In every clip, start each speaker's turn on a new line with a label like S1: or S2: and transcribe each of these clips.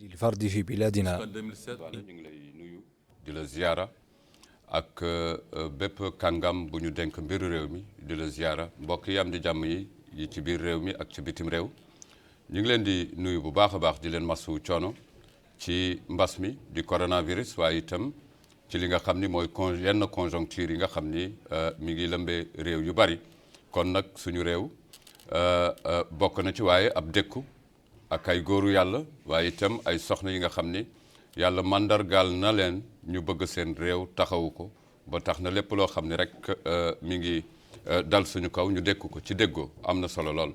S1: للفرد في بلادنا.
S2: ñu ngi lay nuyu di la ziara ak bépp kàngam bu ñu dénk mbiru réew mi di la ziara mbokk yi am di jàmm yi ci biir réew mi ak ci bitim réew ñu ngi leen di nuyu bu baax a baax di leen masu coono ci mbas mi di coronavirus waaye itam ci li nga xam ni mooy yenn conjoncture yi nga xam ni mi ngi lëmbee réew yu bari kon nag suñu réew bokk na ci waaye ab dëkku ak ay góoru yàlla waaye itam ay soxna yi nga xam ni yàlla mandargaal na leen ñu bëgg seen réew taxawu ko ba tax na lépp loo xam ne rek mi ngi dal suñu kaw ñu dékku ko ci déggoo am na solo lool.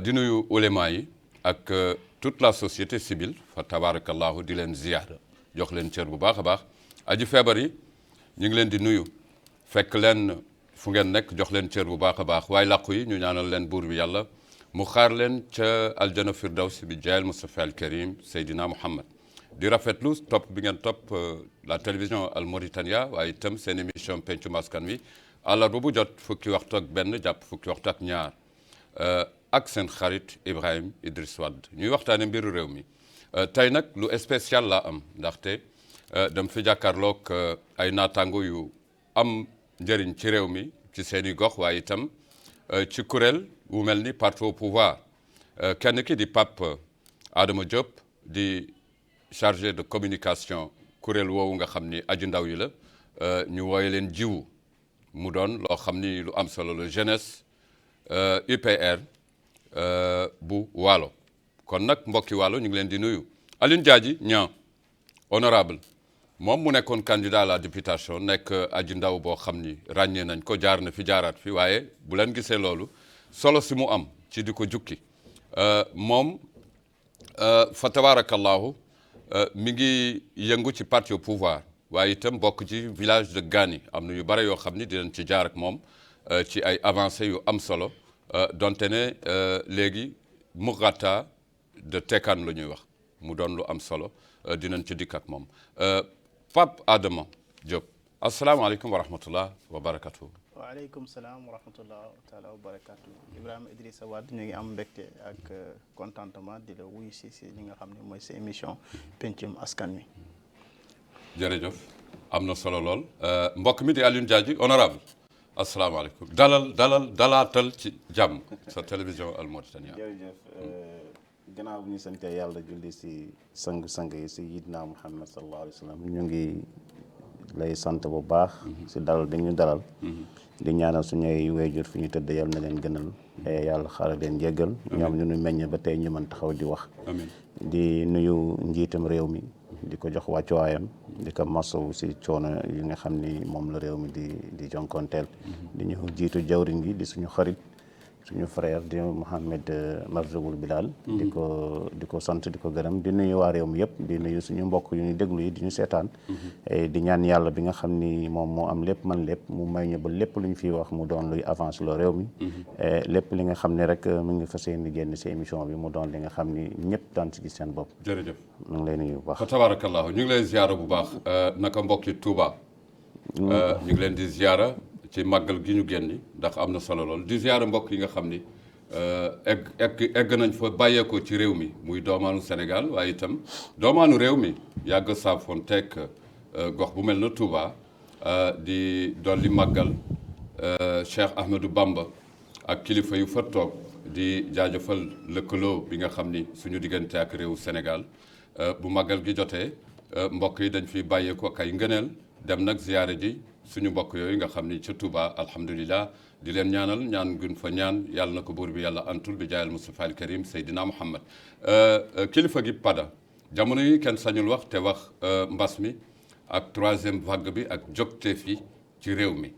S2: di nuyu ulema yi ak toute la société civile fa tabarakallahu di leen ziyaara jox leen cër bu baax a baax aji feebar yi ñu ngi leen di nuyu fekk leen fu ngeen nekk jox leen cër bu baax a baax waaye làqu yi ñu ñaanal leen buur bi yàlla mu xaar leen ca aljana firdaws bi jaayal Mustafa al Karim Seydina Muhammad di rafetlu topp bi ngeen topp la télévision Al Mauritania waaye itam seen émission pencum askan wi àllarba bu jot fukki waxtu ak benn jàpp fukki waxtu ak ñaar ak seen xarit Ibrahim Idriss Wade ñuy waxtaane mbiru réew mi tey nag lu spécial laa am ndaxte dama fi jàkkaarloog ay naataango yu am njëriñ ci réew mi ci seen i gox waaye itam ci kuréel wu mel ni parti au pouvoir kenn ki di Pape Adama Diop di chargé de communication kuréel woowu nga xam ni aju ndaw yi la ñu wooye leen jiwu mu doon loo xam ni lu am solo la jeunesse UPR bu Waalo kon nag mbokki Waalo ñu ngi leen di nuyu Alioune Diadji Niang honorable moom mu nekkoon candidat à la députation nekk aju ndaw boo xam ni ràññee nañ ko jaar na fi jaaraat fi waaye bu leen gisee loolu solo si mu am ci di ko jukki moom fa tabarakallahu mi ngi yëngu ci parti au pouvoir waaye itam bokk ci village de Gani am na yu bare yoo xam ni dinañ ci jaar ak moom ci ay avancées yu am solo donte ne léegi Mourata de Tekane la ñuy wax mu doon lu am solo dinañ ci dikk ak moom Pape Adama Diop asalaamaaleykum wa rahmatullah wa barakatuh.
S3: waaleykum salaam wa rahmatullah taala wa barakatuh. Ibrahima Idrissa Wade ñu ngi am mbégte ak contentement di la wuyu si li nga xam ne mooy sa émission pencum askan wi.
S2: jërëjëf am na solo lool mbokk mi di Alioune Diadji honorable asalaamaaleykum dalaatal ci jàmm sa télévision Al Mauritania.
S3: jërëjëf gannaaw bu ñu sante yàlla julli si sang yi sayyidina Muhammad sallallahu alayhi wa sallam ñu ngi lay sant bu baax si dalal bi ñu dalal di ñaanal suñuy wéyjur fi ñu tëdd yàlla na leen gënal yàlla xaaral leen jéggal ñoom ñu nu meññ ba tey ñu mën taxaw di wax
S2: amiin
S3: di nuyu njiitam réew mi di ko jox wàccuwaayam di ko masawu si coono yi nga xam ni moom la réew mi di jonkonteel di ñu jiitu jawriñ gi di suñu xarit suñu frère di Mouhamed Marzougul Bilal di ko sant di ko gërëm di nuyu waa réew mi yëpp di nuyu suñu mbokk yu ñu déglu yi di ñu seetaan di ñaan yàlla bi nga xam ni moom moo am lépp man lépp mu may ñu ba lépp lu ñu fiy wax mu doon luy avance loo réew mi lépp li nga xam ne rek mu ngi fas yéene génn si émission bi mu doon li nga xam ni ñëpp daan si gis seen bopp.
S2: jërëjëf
S3: mu ngi lay nuyu bu baax.
S2: fa tabarakallahu ñu ngi lay ziara bu baax naka mbokki Touba ñu ngi leen di ziara ci màggal gi ñu génni ndax am na solo lool di ziara mbokk yi nga xam ni egg nañ fa bàyyeekoo ci réew mi muy doomaanu Sénégal waaye itam doomaanu réew mi yàgg saafonteeg gox bu mel na Touba di dolli màggal Cheikh Ahmadou Bamba ak kilifa yu fa toog di jaajëfal lëkkaloo bi nga xam ni suñu diggante ak réewu Sénégal bu màggal gi jotee mbokk yi dañ fi bàyyeekoo ak ay ngëneel dem nag ziyaare ji suñu mbokk yooyu nga xam ni ca Touba alhamdulilah di leen ñaanal ñaan gun fa ñaan yàlla na ko buur bi yàlla antul bi jaayal Mustafa al Karim Seydina Muhammad kilifa gi pada jamono yi kenn sañul wax te wax mbas mi ak troisième vague bi ak jógteef yi ci réew mi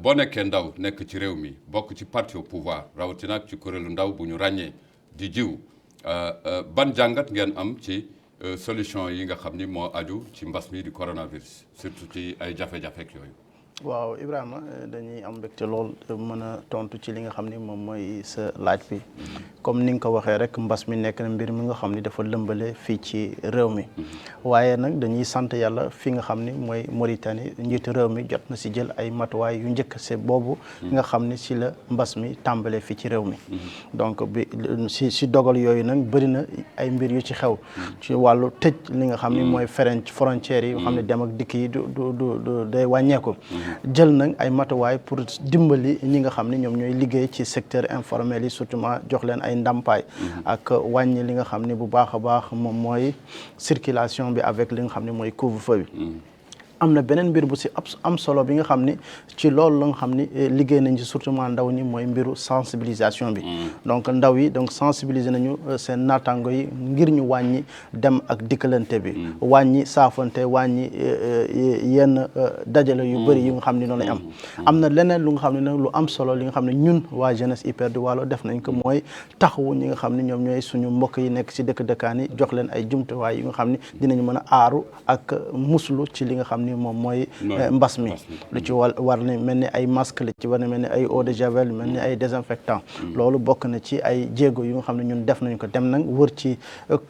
S2: boo nekkee ndaw nekk ci réew mi bokk ci parti au pouvoir rawatina ak ci kuréelu ndaw bu ñu ràññee di jiw ban jàngat ngeen am ci solution yi nga xam ni moo aju ci mbas mi di coronavirus surtout ci ay jafe-jafe ak yooyu.
S1: waaw Ibrahima dañuy am mbégte lool mën a tontu ci li nga xam ni moom mooy sa laaj bi comme ni nga ko waxee rek mbas mi nekk na mbir mi nga xam ni dafa lëmbale fii ci réew mi waaye nag dañuy sant yàlla fi nga xam ni mooy Mauritanie njiitu réew mi jot na si jël ay matuwaay yu njëkk se boobu nga xam ni si la mbas mi tàmbalee fii ci réew mi donc bi si dogal yooyu nag bëri na ay mbir yu ci xew ci wàllu tëj li nga xam ni mooy frontières yi nga xam ne dem ak dikk yi du day wàññeeku jël nag ay matuwaay pour dimbali ñi nga xam ne ñoom ñooy liggéey ci secteur informel yi surtout jox leen ay ndàmpaay ak wàññi li nga xam ne bu baax a baax moom mooy circulation bi avec li nga xam ne mooy couvre-feu bi am na beneen mbir bu si am solo bi nga xam ni ci loolu la nga xam ni liggéey nañ ci surtout ndaw ñi mooy mbiru sensibilisation bi donc ndaw yi donc sensibiliser nañu seen naataango yi ngir ñu wàññi dem ak dikkalante bi wàññi saafante wàññi yenn dajale yu bëri yi nga xam ni noonu lañ am na leneen lu nga xam ne nag lu am solo li nga xam ne ñun waa jeunesse hyper du Waalo def nañ ko mooy taxawu ñi nga xam ne ñoom ñooy suñu mbokk yi nekk si dëkkaan yi jox leen ay jumtuwaay yi nga xam ne dinañ mën a aaru ak muslu ci li nga xam ni moom mooy mbas mi lu ci war ne mel ni ay masque la ci war ne mel ni ay eau de javel mel ni ay désinfectant loolu bokk na ci ay jéego yu nga xam ne ñun def nañ ko dem nag wër ci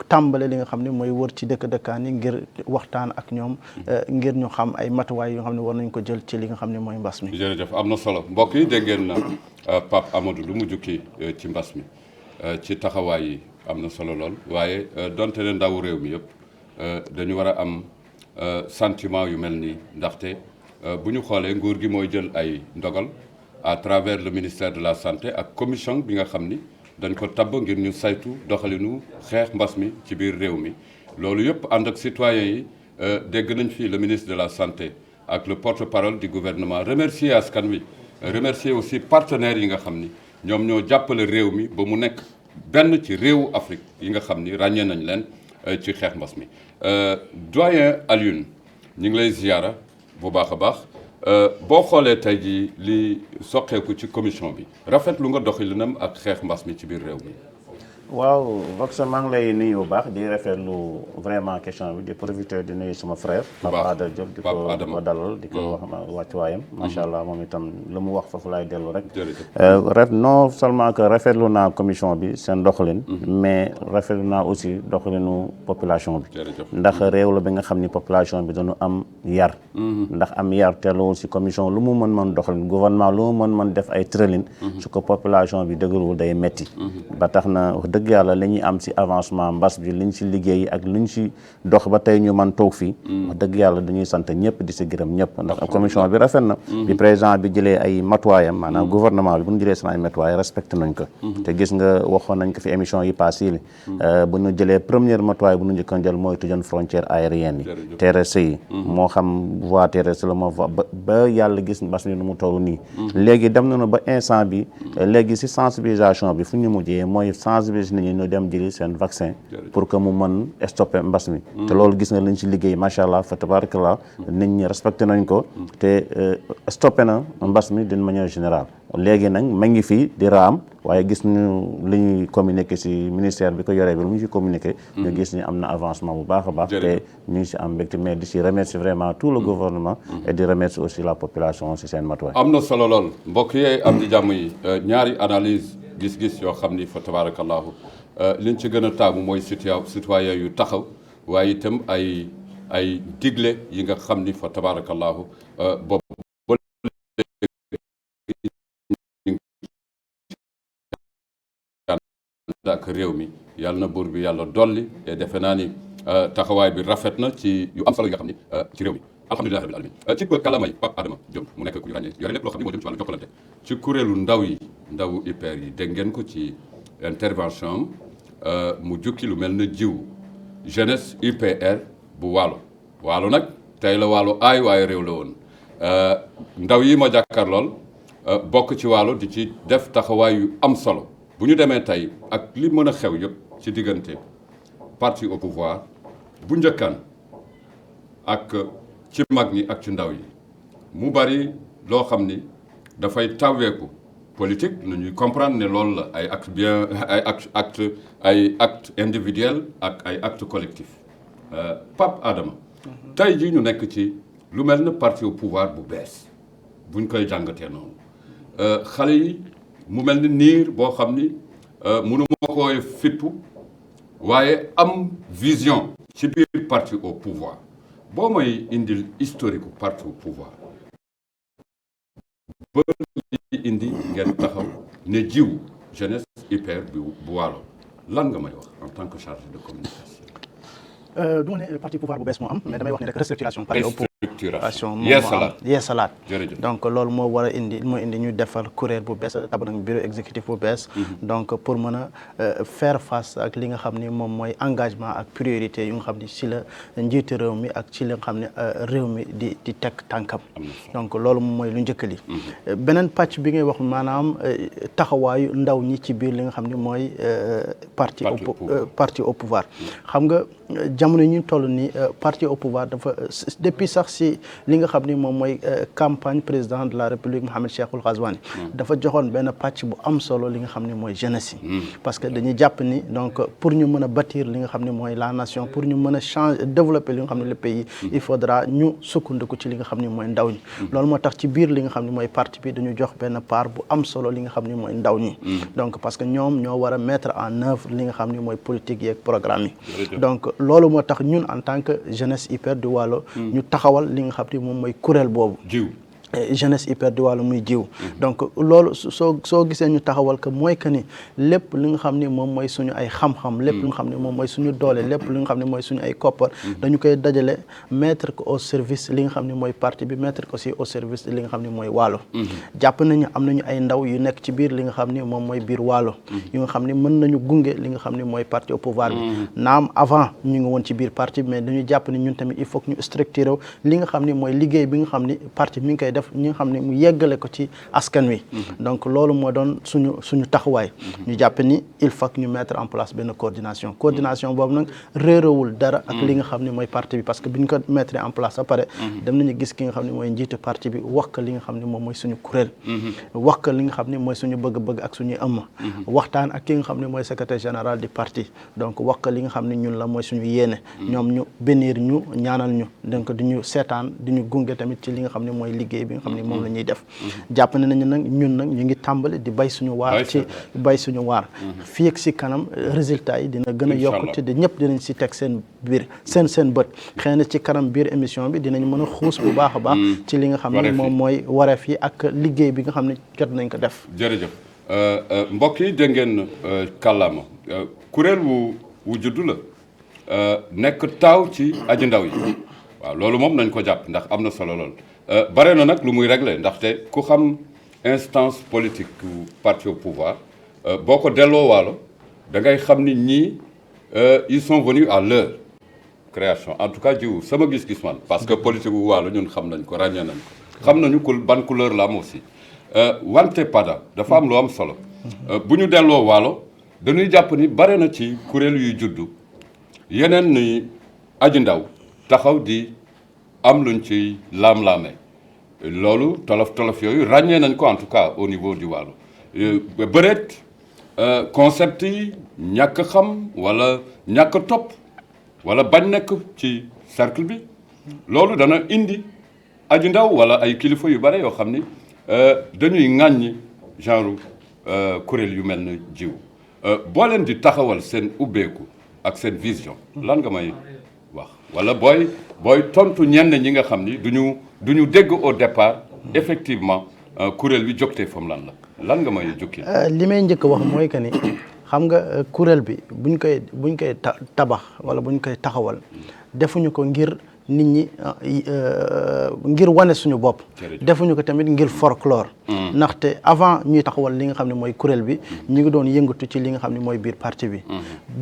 S1: tàmbale li nga xam ne mooy wër ci dëkkaan yi ngir waxtaan ak ñoom ngir ñu xam ay matuwaay yu nga xam ne war nañ ko jël ci li nga xam ne mooy mbas mi.
S2: jërëjëf am na solo mbokk yi dégg ngeen na Pape Amadou lu mu jukki ci mbas mi ci taxawaay yi am na solo lool waaye donte ne ndawu réew mi yëpp dañu war a am sentiment yu mel nii ndaxte bu ñu xoolee nguur gi mooy jël ay ndogal à travers le ministère de la santé ak commission bi nga xam ni dañ ko tabb ngir ñu saytu doxalinu xeex mbas mi ci biir réew mi loolu yëpp ànd ak citoyens yi dégg nañ fi le ministre de la santé ak le porte-parole du gouvernement remercier askan wi remercier aussi partenaires yi nga xam ni ñoom ñoo jàppale réew mi ba mu nekk benn ci réewu Afrique yi nga xam ni ràññee nañ leen ci xeex mbas mi doyen Alioune ñu ngi lay ziyaara bu baax a baax boo xoolee tey jii li soqeeku ci commission bi rafetlu nga doxalinam ak xeex mbas mi ci biir réew mi.
S3: waaw Vox maa ngi lay nuyu bu baax di rafetlu vraiment question bi di profiter di nuyu suma frère Pape Adama Diop di ko dalal di ko wax wàccuwaayam macha allah moom itam lu mu wax foofu laay dellu rek non seulement que rafetlu naa commission bi seen doxalin mais rafetlu naa aussi doxalinu population bi ndax réew la bi nga xam ni population bi dañu am yar ndax am yar te loolu si commission lu mu mën doxalin gouvernement lu mu mën def ay tëralin su ko population bi dëgërul day metti ba tax na dëgg yàlla li ñuy am si avancement mbas bi liñ si liggéey ak liñ si dox ba tey ñu man toog fii wax dëgg yàlla dañuy sant ñëpp di si gërëm ñëpp ndax commission bi rafet na bi président bi jëlee ay matuwaayam maanaam gouvernement bi bu ñu jëlee seen ay matuwaay respecté nañ ko te gis nga waxoon nañ ko fi émission yi passé yi bu ñu jëlee première matuwaay bu ñu njëkkoon jël mooy tëjoon frontière aérienne yi TRC yi moo xam voie terrestre la moo ba yàlla gis mbas mi nu mu toll nii léegi dem nañu ba instant bi léegi si sensibilisation bi fu ñu mujjee mooy sensibiliser nit ñi ñu dem jëli seen vaccin pour que mu mën stopper mbas mi te loolu gis nga liñ si liggéey macha allah fa tabarakallah nit ñi respecté nañ ko te stoppé na mbas mi d'une manière générale léegi nag ma ngi fii di raam waaye gis ñu li ñuy communiqué si ministère bi ko yoree bi lu mu si communiqué ñu gis ni am na avancement bu baax a baax te ñu ngi si am mbégte mais di si remercier vraiment tout le gouvernement et di remercier aussi la population si seen matuwaay
S2: am na solo lool mbokk yi am di jàmm yi ñaari analyse gis-gis yoo xam ni fa tabarakallahu liñ ci gën a taamu mooy citoyen yu taxaw waaye itam ay digle yi nga xam ni fa tabarakallahu boobu ak réew mi yàlla na buur bi yàlla dolli te defe naa ni taxawaay bi rafet na ci yu am solo yi nga xam ni ci réew mi alhamdulilah rabbil alamin ci kalamay Pape Adama Diop mu nekk ku ñu ràññee yore lépp loo xam ni moo jëm ci wàllu jokkalante ci kuréelu ndawu IPR yi dégg ngeen ko ci intervention mu jukki lu mel na jiw jeunesse UPR bu waalo nag tey la waalo aay waaye réew la woon ndaw yi ma jàkkaar lool bokk ci waalo di ci def taxawaay yu am solo bu ñu demee tey ak li mën a xew yëpp ci diggante parti au pouvoir bu njëkkaan ak ci mag ñi ak ci ndaw yi mu bari loo xam ni dafay tawweeku politique nu ñuy comprendre ne loolu la ay acte individuel ak ay acte collectif Pape Adama tey jii ñu nekk ci lu mel ne parti au pouvoir bu bees buñ koy jàngatee noonu xale yi mu mel ni niir boo xam ni mënu ma koy fippu waaye am vision ci biir parti au pouvoir boo may indil historique parti au pouvoir ba li indi ngeen taxaw ne jiw jeunesse hyper bu Waalo lan nga may wax en tant que chargé de communication.
S1: du ma ne parti pouvoir bu bees moo am mais damay wax ne rek restructuration parti
S2: restructuration
S1: yeesalaat
S2: jërëjëf
S1: donc loolu moo war a indi ñu defar kuréel bu bees tab nag bureau exécutif bu bees donc pour mën a faire face ak li nga xam ni moom mooy engagement ak priorité yu nga xam ni ci la njiitu réew mi ak ci li nga xam ne réew mi di teg tànkam donc loolu moom mooy lu njëkk li beneen pàcc bi ngay wax maanaam taxawaayu ndaw ñi ci biir li nga xam ni mooy parti au pouvoir xam nga jamono ñu toll ni parti au pouvoir dafa depuis sax si li nga xam ni moom mooy campagne président de la république Mohamed Cheikhul Ghazouani dafa joxoon benn pàcc bu am solo li nga xam ni mooy jeunesse yi parce que dañuy jàpp ni donc pour ñu mën a bâtir li nga xam ni mooy la nation pour ñu mën a changer développer li nga xam ne le pays il faudra ñu sukkandiku ci li nga xam ni mooy ndaw ñi loolu moo tax ci biir li nga xam ni mooy parti bi dañu jox benn part bu am solo li nga xam ni mooy ndaw ñi donc parce que ñoom ñoo war a mettre en œuvre li nga xam ni mooy politique yeeg programme yi donc loolu moo tax ñun en tant que jeunesse hyper du Waalo ñu taxawal li nga xam ni moom mooy kuréel boobu jeunesse hyper du Waalo muy jiw donc loolu soo gisee ñu taxawal que mooy que ni lépp li nga xam ni moom mooy suñu ay xam-xam lépp li nga xam ni moom mooy suñu doole lépp li nga xam ni mooy suñu ay koppar dañu koy dajale mettre ko au service li nga xam ni mooy parti bi mettre ko aussi au service li nga xam ni mooy Waalo jàpp nañu am nañu ay ndaw yu nekk ci biir li nga xam ni moom mooy biir Waalo yu nga xam ni mën nañu gunge li nga xam ni mooy parti au pouvoir bi naam avant ñu ngi woon ci biir parti bi mais dañu jàpp ni ñun tamit il faut que ñu structuré li nga xam ni mooy liggéey bi nga xam ni parti mi ngi koy def ñi nga xam ne mu yeggale ko ci askan wi donc loolu moo doon suñu taxawaay ñu jàpp ni il faut que ñu mettre en place benn coordination boobu nag réerawul dara ak li nga xam ne mooy parti bi parce que bi ñu ko mettre en place ba pare dem nañu gis ki nga xam ne mooy njiitu parti bi wax ko li nga xam ne moom mooy suñu kuréel wax ko li nga xam ne mooy suñu bëgg-bëgg ak suñuy ëmm waxtaan ak ki nga xam ne mooy secrétaire général du parti donc wax ko li nga xam ne ñun la mooy suñu yéene ñoom ñu bénir ñu ñaanal ñu donc di ñu seetaan di ñu gunge tamit ci li nga xam ne mooy liggéey bi nga xam ne moom la ñuy def jàpp nañu nag ñun nag ñu ngi tàmbali di bay suñu waar fii ak si kanam résultat yi dina gën a yokkute di ñëpp dinañ si teg seen biir seen bët xëy na ci kanam biir émission bi dinañ mën a xuus bu baax a baax ci li nga xam ne moom mooy wareef yi ak liggéey bi nga xam ne jot nañ ko def
S2: jërëjëf mbokk yi dégg ngeen kàllaama kuréel wu juddu la nekk taaw ci aji ndaw yi waaw loolu moom nañ ko jàpp ndax am na solo lool bare na nag lu muy réglé ndaxte ku xam instance politique parti au pouvoir boo ko delloo Waalo da ngay xam ni ñii ils sont venus à leur création en tout cas jiwu sama gis-gis man parce que politique wu Waalo ñun xam nañ ko ràññee nañ ko xam nañu ban couleur la am aussi wante pada dafa am lu am solo bu ñu delloo Waalo dañuy jàpp ni bare na ci kuréel yuy juddu yeneen ni aji ndaw taxaw di am luñ ci laam-laame loolu tolof yooyu ràññee nañ ko en tout cas au niveau du Waalo bëreet concept yi ñàkk xam wala ñàkk topp wala bañ nekk ci cercle bi loolu dana indi aji ndaw wala ay kilifa yu bare yoo xam ni dañuy ŋàññi genre kuréel yu mel ni jiw boo leen di taxawal seen ubbeeku ak seen vision lan nga may wax wala booy tontu ñenn ñi nga xam ni duñu dégg au départ effectivement kuréel bi jógtee fam lan nga may jukki
S1: li may njëkk wax mooy que ni xam nga kuréel bi buñ koy tabax wala buñ koy taxawal defuñu ko ngir nit ñi ngir wane suñu bopp defuñu ko tamit ngir folklore ndaxte avant ñuy taxawal li nga xam ne mooy kuréel bi ñu ngi doon yëngatu ci li nga xam ne mooy biir parti bi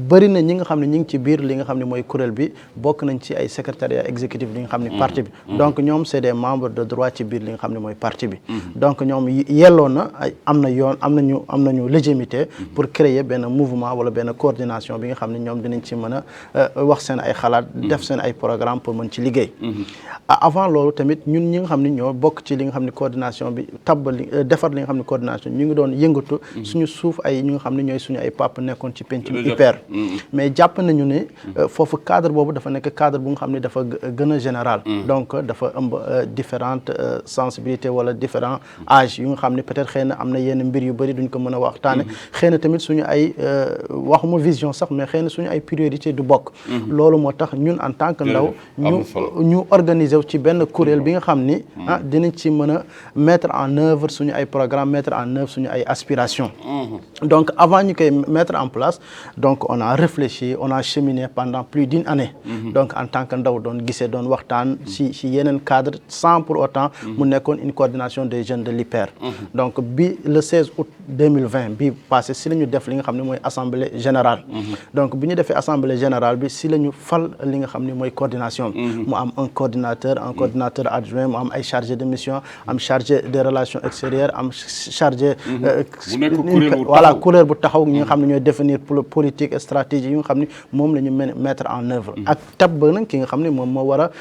S1: bëri na ñi nga xam ne ñu ngi ci biir li nga xam ne mooy kuréel bi bokk nañ ci ay secrétariat exécutif li nga xam ne parti bi donc ñoom c'est des membres de droit ci biir li nga xam ne mooy parti bi donc ñoom yelloo na am nañu légitimité pour créer benn mouvement wala benn coordination bi nga xam ne ñoom dinañ ci mën a wax seen ay xalaat def seen ay programme pour mën ci liggéey. Avant loolu tamit ñun ñi nga xam ne ñoo bokk ci li nga xam ne coordination bi defar li nga xam ne coordination ñu ngi doon yëngatu suñu suuf ay ñu nga xam ne ñooy suñu ay papa nekkoon ci penc IPR mais jàpp nañu ne foofu cadre boobu dafa nekk cadre bu nga xam ne dafa gën a général donc dafa ëmb différentes sensibilités wala différents âges yu nga xam ne peut-être xëy na am na yenn mbir yu bëri duñ ko mën a waxtaane xëy na tamit suñu ay waxuma vision sax mais xëy na suñu ay priorité du bokk loolu moo tax ñun en tant que ndaw ñu organiser wu ci benn kuréel bi nga xam ni dinañ ci mën a mettre en œuvre suñu ay programme mettre en œuvre suñu ay aspirations donc avant ñu koy mettre en place donc on a réfléchi on a cheminé pendant plus d'une année donc en tant que ndaw doon gisee doon waxtaan si yeneen cadre sans pour autant mu nekkoon une coordination des jeunes de l'IPR donc bi le 16 août 2020 bi passé si la ñu def li nga xam ne mooy assemblée générale donc bi ñu defee assemblée générale bi si la ñu fal li nga xam ne mooy coordination mu am un coordinateur adjoint mu am ay chargé de mission am chargé des relations extérieures am chargé voilà kuréel bu taxaw ñi nga xam ne ñooy définir politique et stratégie yi nga xam ne moom la ñu mettre en œuvre ak tab ba nag ki nga xam ne moom moo war a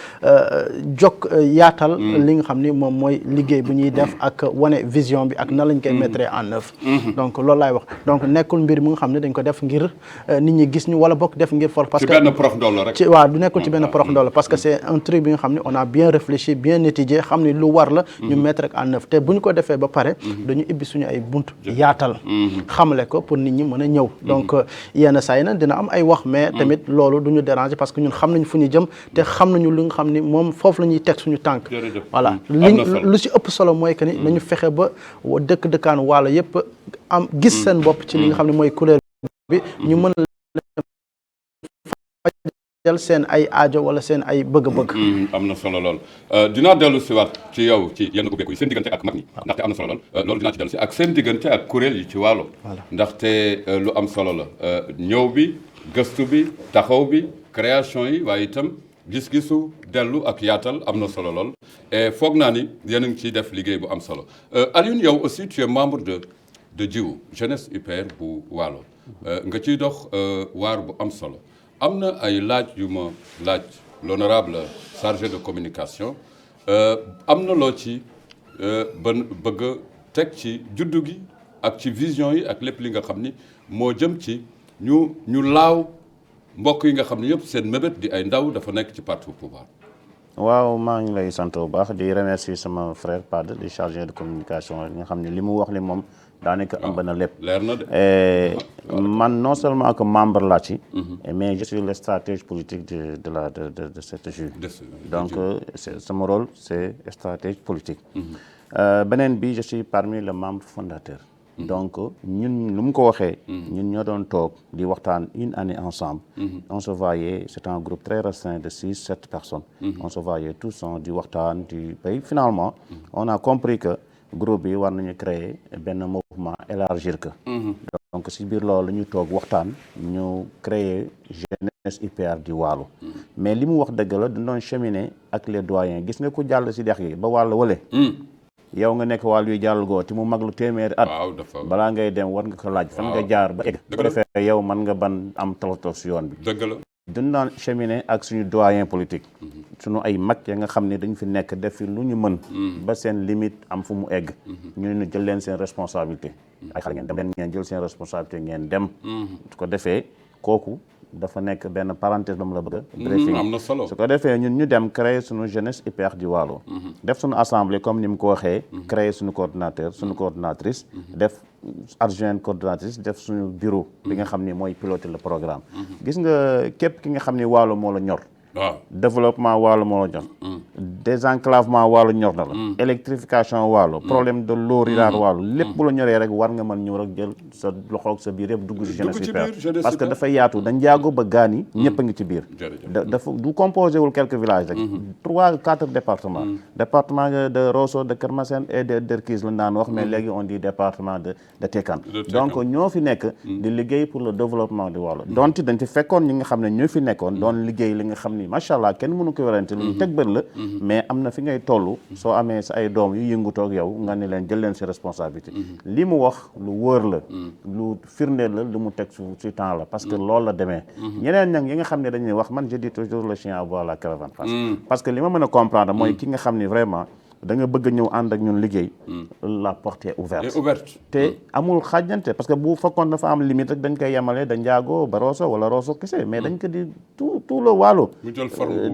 S1: yaatal li nga xam ne moom mooy liggéey bu ñuy def ak wane vision bi ak nan lañ koy mettre en œuvre donc loolu laay wax donc nekkul mbir mu nga xam ne dañ ko def ngir nit ñi gis ñu wala bokk def ngir for parce que
S2: ci benn prox ndool la rek
S1: ci waaw du nekkul ci benn prox ndool la parce que c'est un truc bi nga xam ne on a bien réfléchi bien étudié xam ne lu war la ñu mettre en œuvre te bu ñu ko defee ba pare dañu ibbi suñu ay bunt yaatal xamale ko pour nit ñi mën a ñëw donc yenn saa yi nag dina am ay wax mais tamit loolu du ñu déranger parce que ñun xam nañ fu ñu jëm te xam nañu lu nga xam ni moom foofu la ñuy teg suñu tànk voilà lu ci ëpp solo mooy que ni nañu fexe ba dëkkaan wàlla yëpp am gis seen bopp ci li nga xam ne mooy couleur bi ñu mën jël seen ay aajo wala seen ay bëgg-bëgg.
S2: am na solo lool dinaa dellu si waat ci yow ci yenn ubbeeku yi seen diggante ak mag ñi ndaxte am na solo lool loolu dinaa ci dellu si ak seen diggante ak kuréel yi ci wàllu ndaxte lu am solo la ñëw bi gëstu bi taxaw bi création yi waaye itam gis-gisu dellu ak yaatal am na solo lool et foog naa ni yéen a ngi ciy def liggéey bu am solo Alioune yow aussi tu es membre de Jiwu jeunesse UPR bu Waalo nga ciy dox waar bu am solo am na ay laaj yu ma laaj l'honorable chargé de communication am na loo ci bëgg a teg ci juddu gi ak ci vision yi ak lépp li nga xam ni moo jëm ci ñu laaw mbokk yi nga xam ne yëpp seen mébét di ay ndaw dafa nekk ci parti au pouvoir.
S3: waaw maa ngi lay sant bu baax di remercier sama frère Pade di chargé de communication nga xam ne li mu wax li moom daanaka ëmb na lépp.
S2: leer na de.
S3: man non seulement que membre laa ci. mais je suis le stratège politique de cette JU. donc sama rôle c'est stratège politique. beneen bi je suis parmi les membres fondateurs. donc ñun lu mu ko waxee. ñun ñoo doon toog di waxtaan une année ensemble. on se voyait c'est un groupe très restreint de 6-7 personnes. on se voyait tous di waxtaan di bay finalement on a compris que groupe bi war nañu créer benn mouvement élargir que. donc si biir loolu ñu toog waxtaan ñu créer jeunesse UPR di Waalo. mais li mu wax dëgg la dañ doon cheminer ak les doyens gis nga ku jàll si dex gi ba Waalo wale. yow nga nekk wàll yu jàll goo te mu mag lu téeméeri at balaa ngay dem war nga ko laaj fan nga jaar ba egg bu defee yow mën nga ban am tolof si yoon bi
S2: dëgg la
S3: dañ daan cheminer ak suñu doyen politique suñu ay mag ya nga xam ne dañu fi nekk def fi lu ñu mën ba seen limite am fu mu egg ñu jël leen seen responsabilité ay xale ngeen dem leen ngeen jël seen responsabilité ngeen dem su ko defee kooku dafa nekk benn parenthèse ba mu la bëgg briefing
S2: am na solo
S3: su ko defee ñun ñu dem créer suñu jeunesse UPR di Waalo def suñu assemblée comme ni mu ko waxee créer suñu coordinateur suñu coordinatrice def adjointe coordinatrice def suñu bureau bi nga xam ni mooy piloter le programme gis nga képp ki nga xam ni Waalo moo la ñor
S2: waaw
S3: développement Waalo moo la ñor désenclavement Waalo ñor na la électrification Waalo problème de l'eau rurale Waalo lépp bu la ñoree rek war nga mën ñëw rek jël sa loxoog sa biir yëpp dugg ci jeunesse UPR parce que dafa yaatu dañ jaago ba gaan yi ñëpp a ngi ci biir dafa du composé wul quelques villages rek 3-4 départements département de Rosso de Keur Massène et de Derklise lañ daan wax mais léegi on dit département de Tekane donc ñoo fi nekk di liggéey pour le développement du Waalo donte dañ ci fekkoon ñi nga xam ne ñoo fi nekkoon doon liggéey li nga xam ni macha allah kenn mënu ko werante lu ñu teg bët la mais am na fi ngay toll soo amee sa ay doom yu yëngutoo ak yow nga ne leen jël leen si responsabilité li mu wax lu wóor la lu firndeel la lu mu teg si temps la parce que loolu la demee ñeneen nag yi nga xam ne dañuy wax man je dis toujours le chien aboie la caravane parce que li ma mën a comprendre mooy ki nga xam ni vraiment da nga bëgg a ñëw ànd ak ñun liggéey la porte est ouverte te amul xaajante parce que bu fekkoon dafa am limite rek dañ koy yemale da njaago ba Rosso wala Rosso kese mais dañ ko di tout le Waalo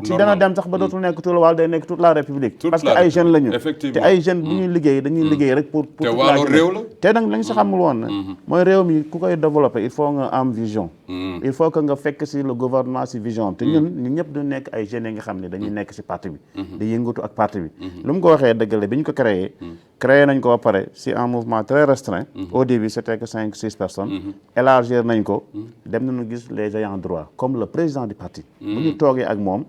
S3: ci dana dem sax ba dootul nekk tout le Waalo day nekk toute la République parce que ay jeunes la ñu te ay jeunes bu ñuy liggéey dañuy liggéey rek pour
S2: te Waalo réew la
S3: te nag lañ sa xamul woon mooy réew mi ku koy développer il faut nga am vision il faut que nga fekk si le gouvernement si vision te ñun ñëpp du nekk ay jeunes yi nga xam ne dañuy nekk si parti bi di yëngatu ak parti bi lu mu ko waxee dëggale bi ñu ko créé nañ ko ba pare si un mouvement très restreint au début c'était que 5-6 personnes élargir nañ ko dem nañu gis les ayants droit comme le président du parti bu ñu toogee ak moom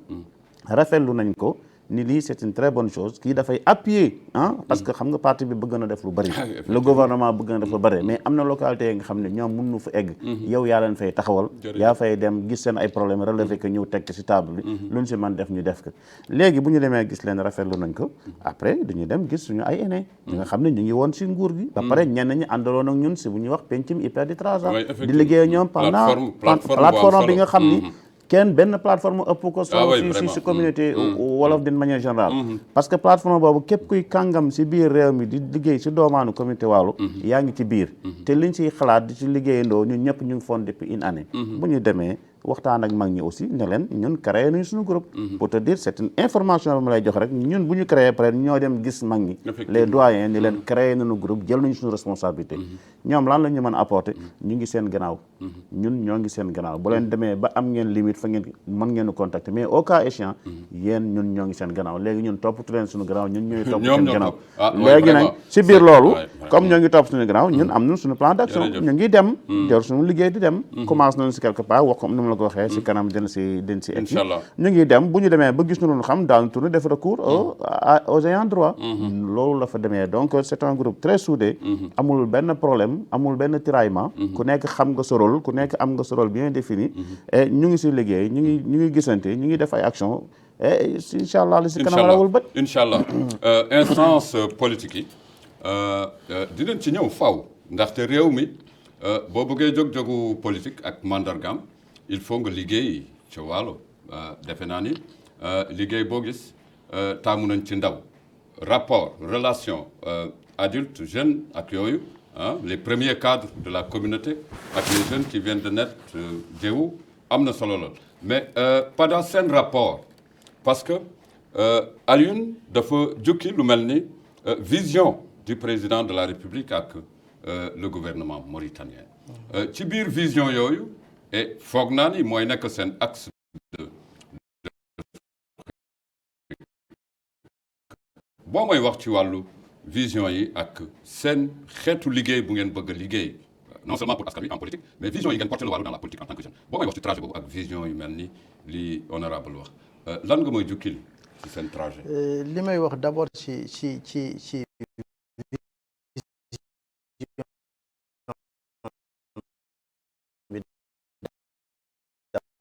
S3: rafetlu nañ ko ni lii c'est une très bonne chose kii dafay appuyer parce que xam nga parti bi bëgg na def lu bëri le gouvernement bëgg na def lu bëri mais am na localité yi nga xam ne ñoom mën nu fa egg yow yaa leen fay taxawal yaa fay dem gis seen ay problème relevé que ñëw teg ci table bi lu ñu si man def ñu def ko léegi bu ñu demee gis leen rafetlu nañ ko après dañuy dem gis suñu ay aînés ñi nga xam ne ñu ngi woon si nguur gi ba pare ñenn ñi àndaloon ak ñun si bu ñuy wax pencum hyper di 3 ans di liggéey ñoom pendant plateforme bi nga xam ni kenn benn plateforme ëpp ko solo si communauté wolof d'une manière générale parce que plateforme boobu képp kuy kàngam si biir réew mi di liggéey si doomaanu communauté Waalo yaa ngi ci biir te liñ siy xalaat di ci liggéeyandoo ñun ñëpp ñu ngi foon depuis une année bu ñu demee waxtaan ak mag ñi aussi ne leen ñun créé nañu suñu groupe pour te dire c'est une information bi ma lay jox rek ñun bu ñu créé peut-être ñoo dem gis mag ñi les doyens ni leen créé nañu groupe jël nañu suñu responsabilité ñoom lan la ñu mën a apporter ñu ngi seen gannaaw ñun ñoo ngi seen gannaaw bu leen demee ba am ngeen limite fa ngeen mën ngeen contacter mais au cas échéant yéen ñun ñoo ngi seen gannaaw léegi ñun toppatu leen suñu gannaaw ñun ñooy topp seen gannaaw léegi nag si biir loolu comme ñoo ngi topp suñu gannaaw ñun am nañ suñu plan d'action ñu ngi dem jor suñu liggéey di dem commence nañu si quelque part wax comme la ko waxee si kanam den si egg ñu ngi dem bu ñu demee ba gis na lu xam daanu tourner def recours aux ayants droit loolu la fa demee donc c'est un groupe très soudé amul benn problème amul benn tiraillement ku nekk xam nga sa rôle ku nekk am nga sa rôle bien défini et ñu ngi si liggéey ñu ngi gisante ñu ngi def ay action et incha allah li si kanam rawul bët
S2: incha allah instance politique yi dinañ ci ñëw faw ndaxte réew mi boo bëggee jóg-jógu politique ak mandargam il faut nga liggéey ci Waalo defe naa ni liggéey boo gis taamu nañ ci ndaw rapport relation adulte jeune ak yooyu les premiers cadres de la communauté ak les jeunes qui viennent de naître jéewu am na solo lool mais pendant seen rapport parce que Alioune dafa jukki lu mel ni vision du président de la République ak le gouvernement mauritanien ci biir vision yooyu et foog naa ni mooy nekk seen axe boo mooy wax ci wàllu vision yi ak seen xeetu liggéey bu ngeen bëgg a liggéey non seulement pour askan wi en politique mais vision yi ngeen porté le Waalo dans la politique en tant que jeune boo mooy wax ci trajet boobu ak vision yu mel ni li honorable wax lan nga mooy jukkil ci seen trajet
S1: li may wax d'abord ci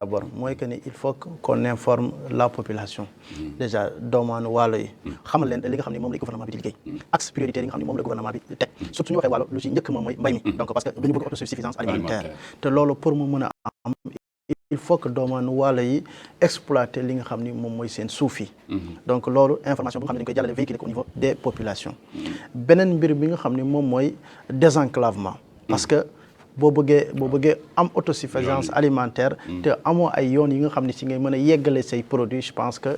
S1: d'abord mooy que ni il faut qu'on informe la population déjà doomaanu Waalo yi xamal leen li nga xam ne moom la gouvernement bi di liggéey axe prioritaire yi nga xam ne moom la gouvernement bi teg surtout ñu waxee Waalo lu ci njëkk moom mooy mbay mi donc parce que dañu bëgg autosuffisance alimentaire te loolu pour mu mën a am il faut que doomaanu Waalo yi exploiter li nga xam ni moom mooy seen suuf yi donc loolu information bu nga xam ne dañu koy jàllale véhiculer ko au niveau des populations beneen mbir bi nga xam ne moom mooy désenclavement parce que boo bëggee am autosuffisance alimentaire te amoo ay yoon yi nga xam ne si ngay mën a yeggale say produits je pense que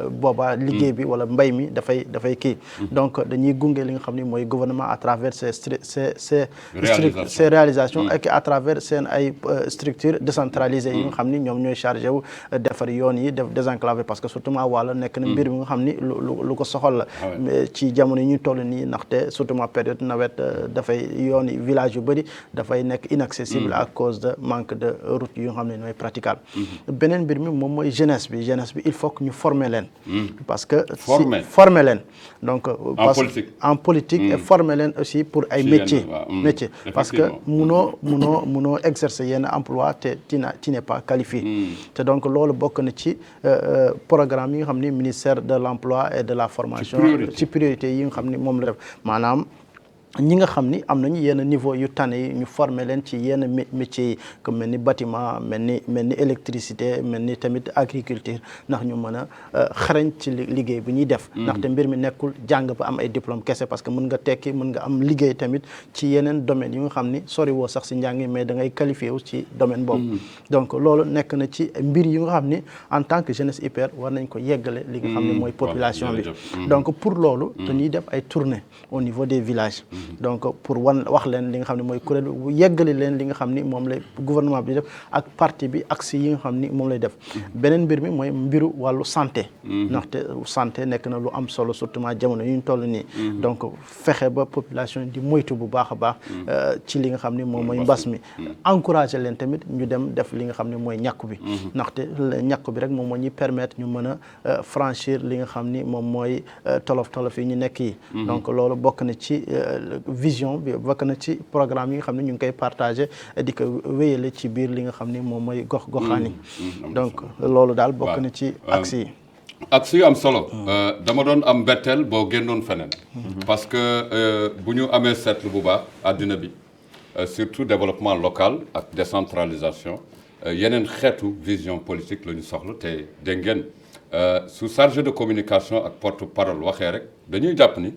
S1: boobaa liggéey bi wala mbay mi dafay kii donc dañuy gunge li nga xam ne mooy gouvernement à travers ses réalisations ak à travers seen ay structures décentralisées yi nga xam ni ñoom ñooy chargé wu defar yoon yi def désenclavé parce que surtout ment Waalo nekk na mbir bi nga xam ni lu ko soxal la ci jamono yi ñu toll nii ndaxte surtout période nawet dafay yoon yi village yu bëri dafay nekk inaccessible à cause de manque de route yu nga xam ne ñooy praticable. beneen mbir mi moom mooy jeunesse bi il faut que ñu former leen. parce que former leen donc en politique et former leen aussi pour ay métiers parce que munoo exercer yenn emploi te tu n'es pas qualifié te donc loolu bokk na ci programme yi nga xam ni ministère de l'emploi et de la formation ci priorité yi nga xam ni moom la def maanaam ñi nga xam ni am nañu yenn niveau yu tane yi ñu former leen ci yenn métiers yi comme mel ni bâtiment mel ni électricité mel ni tamit agriculture ndax ñu mën a xarañ ci liggéey bu ñuy def ndaxte mbir mi nekkul jàng ba am ay diplôme kese parce que mën nga tekki mën nga am liggéey tamit ci yeneen domaines yu nga xam ni sori woo sax si njàng yi mais da ngay qualifié wu ci domaine boobu donc loolu nekk na ci mbir yu nga xam ni en tant que jeunesse hyper war nañ ko yeggale li nga xam ne mooy population bi donc pour loolu dañuy def ay tournées au niveau des villages donc pour wax leen li nga xam ne mooy kuréel bu yeggali leen li nga xam ni moom lay gouvernement bi def ak parti bi axe yi nga xam ni moom lay def beneen mbir mi mooy mbiru wàllu santé ndaxte santé nekk na lu am solo surtout jamono yu ñu toll nii donc fexe ba population di moytu bu baax a baax ci li nga xam ni moom mooy mbas mi encourager leen tamit ñu dem def li nga xam ne mooy ñàkku bi ndaxte ñàkku bi rek moom moo ñuy permettre ñu mën a franchir li nga xam ni moom mooy tolof yi ñu nekk yi donc loolu bokk na ci vision bi bokk na ci programme yi nga xam ne ñu ngi koy partagé di ko wéyale ci biir li nga xam ni moom mooy gox-goxaan yi donc loolu daal bokk na ci axe yi
S2: axe yu am solo dama doon am mbetteel boo génnoon feneen parce que bu ñu amee seetlu bu baax àddina bi surtout développement local ak décentralisation yeneen xeetu vision politique la ñu soxla te dégg ngeen su chargé de communication ak porte-parole waxee rek dañuy jàpp ni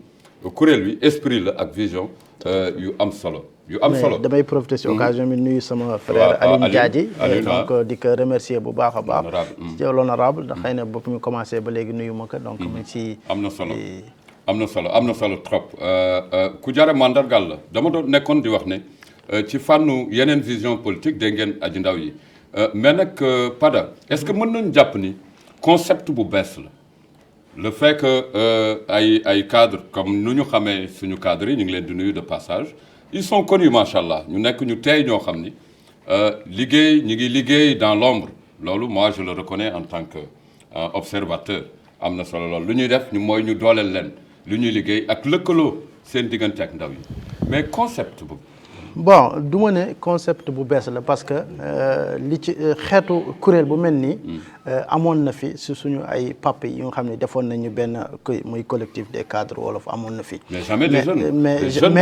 S2: kuréel bi esprit la ak vision yu am solo
S1: damay profiter ci occasion bi nuyu sama frère Alioune Diadji donc di ko remercier bu baax a baax l'honorable ndax xëy na bopp ñu commencé ba léegi nuyu ma ko donc mu ci
S2: am na solo trop ku jare mandargal la dama doon nekkoon di wax ne ci fànnu yeneen vision politique dégg ngeen aji ndaw yi mais nag Pada est-ce que mën nañu jàpp ni concept bu bees la le fait que ay cadres comme nu ñu xamee suñu cadres yi ñu ngi leen di nuyu de passage ils sont connus macha allah ñu nekk ñu teey ñoo xam ni ñu ngi liggéey dans l'ombre loolu moi je le reconnais en tant que observateur am na solo loolu lu ñuy def mooy ñu dooleel leen lu ñuy liggéey ak lëkkaloo seen diggante ak ndaw yi mais concept boobu.
S1: bon du ma ne concept bu bees la parce que li ci xeetu kuréel bu mel nii amoon na fi si suñu ay pape yi nga xam ne defoon nañu benn muy collectif des cadres wolof amoon na fi.
S2: mais jamais des jeunes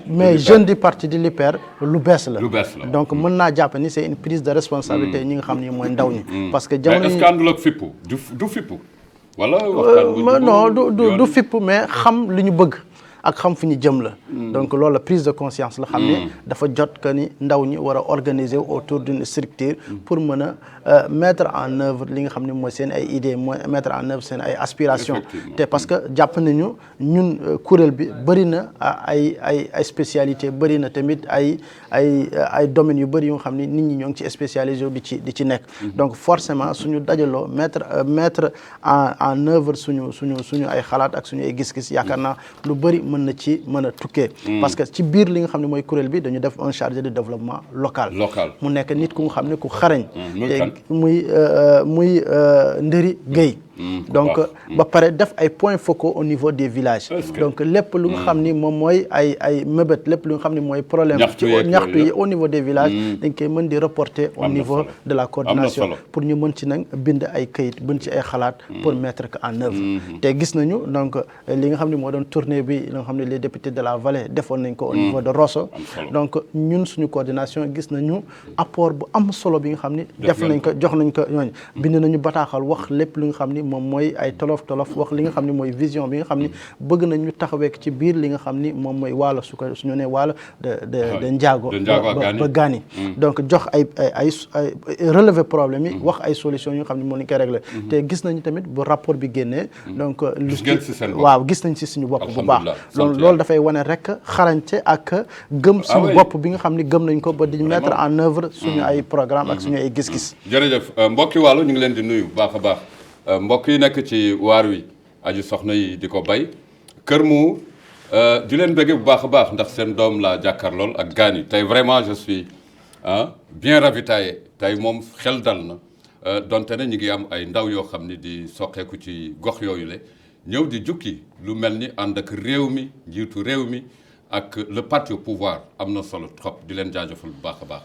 S1: mais jeune du parti di l'IPER lu bees la. donc mën naa jàpp ni c'est une prise de responsabilité ñi nga xam ni mooy ndaw ñi. parce que jamono
S2: est-ce que àndul ak fippu du fippu. wala
S1: non du fippu mais xam li ñu bëgg. ak xam fu ñu jëm la donc loolu la prise de conscience la xam ne dafa jot que ni ndaw ñi war a organiser autour d'une structure pour mën a mettre en œuvre li nga xam ne mooy seen ay idées mooy mettre en œuvre seen ay aspirations te parce que jàpp nañu ñun kuréel bi bëri na ay spécialités bëri na tamit ay domaines yu bëri yu nga xam ne nit ñi ñoo ngi ci spécialisé di ci nekk donc forcément suñu dajaloo mettre en œuvre suñu ay xalaat ak suñu ay gis-gis yaakaar naa lu bëri mën a tukkee parce que ci biir li nga xam ne mooy kuréel bi dañu def un chargé de développement local mu nekk nit ku nga xam ne ku xarañ muy Ndëri Gueye donc ba pare def ay points focaux au niveau des villages donc lépp lu nga xam ni moom mooy ay mébét lépp lu nga xam ni mooy problème ci ñaxtu yi au niveau des villages dañ koy mën di reporter au niveau de la coordination pour ñu mën ci nag bind ay këyit bind ci ay xalaat pour mettre que en œuvre te gis nañu donc li nga xam ne moo doon tournée bi li nga xam ne les députés de la vallée defoon nañ ko au niveau de Rosso donc ñun suñu coordination gis nañu apport bu am solo bi nga xam ni def nañ ko jox nañ ko ñooñu bind nañu bataaxal wax lépp lu nga xam ni moom mooy ay tolof wax li nga xam ni mooy vision bi nga xam ni bëgg nañ ñu taxawee ci biir li nga xam ni moom mooy waalo suñu ne waalo de njaago ba gaani donc jox ay relever problème yi wax ay solutions yi nga xam ni moo lañ koy régler te gis nañu tamit bu rapport bi génnee donc waaw gis nañ si suñu bopp bu baax loolu dafay wane rek xarañte ak gëm suñu bopp bi nga xam ni gëm nañ ko ba di mettre en œuvre suñu ay programme ak suñu ay gis-gis
S2: jërëjëf mbokki Waalo ñu ngi leen di nuyu baax a baax mbokk yi nekk ci waar wi aju soxna yi di ko bay Kër Muur di leen bëggee bu baax a baax ndax seen doom laa jàkkaarlool ak Gany tey vraiment je suis bien ravitaillé tey moom xel dal na donte ne ñu ngi am ay ndaw yoo xam ni di soqeeku ci gox yooyu le ñëw di jukki lu mel ni ànd ak réew mi njiitu réew mi ak le parti au pouvoir am na solo trop di leen jaajëfal bu baax a baax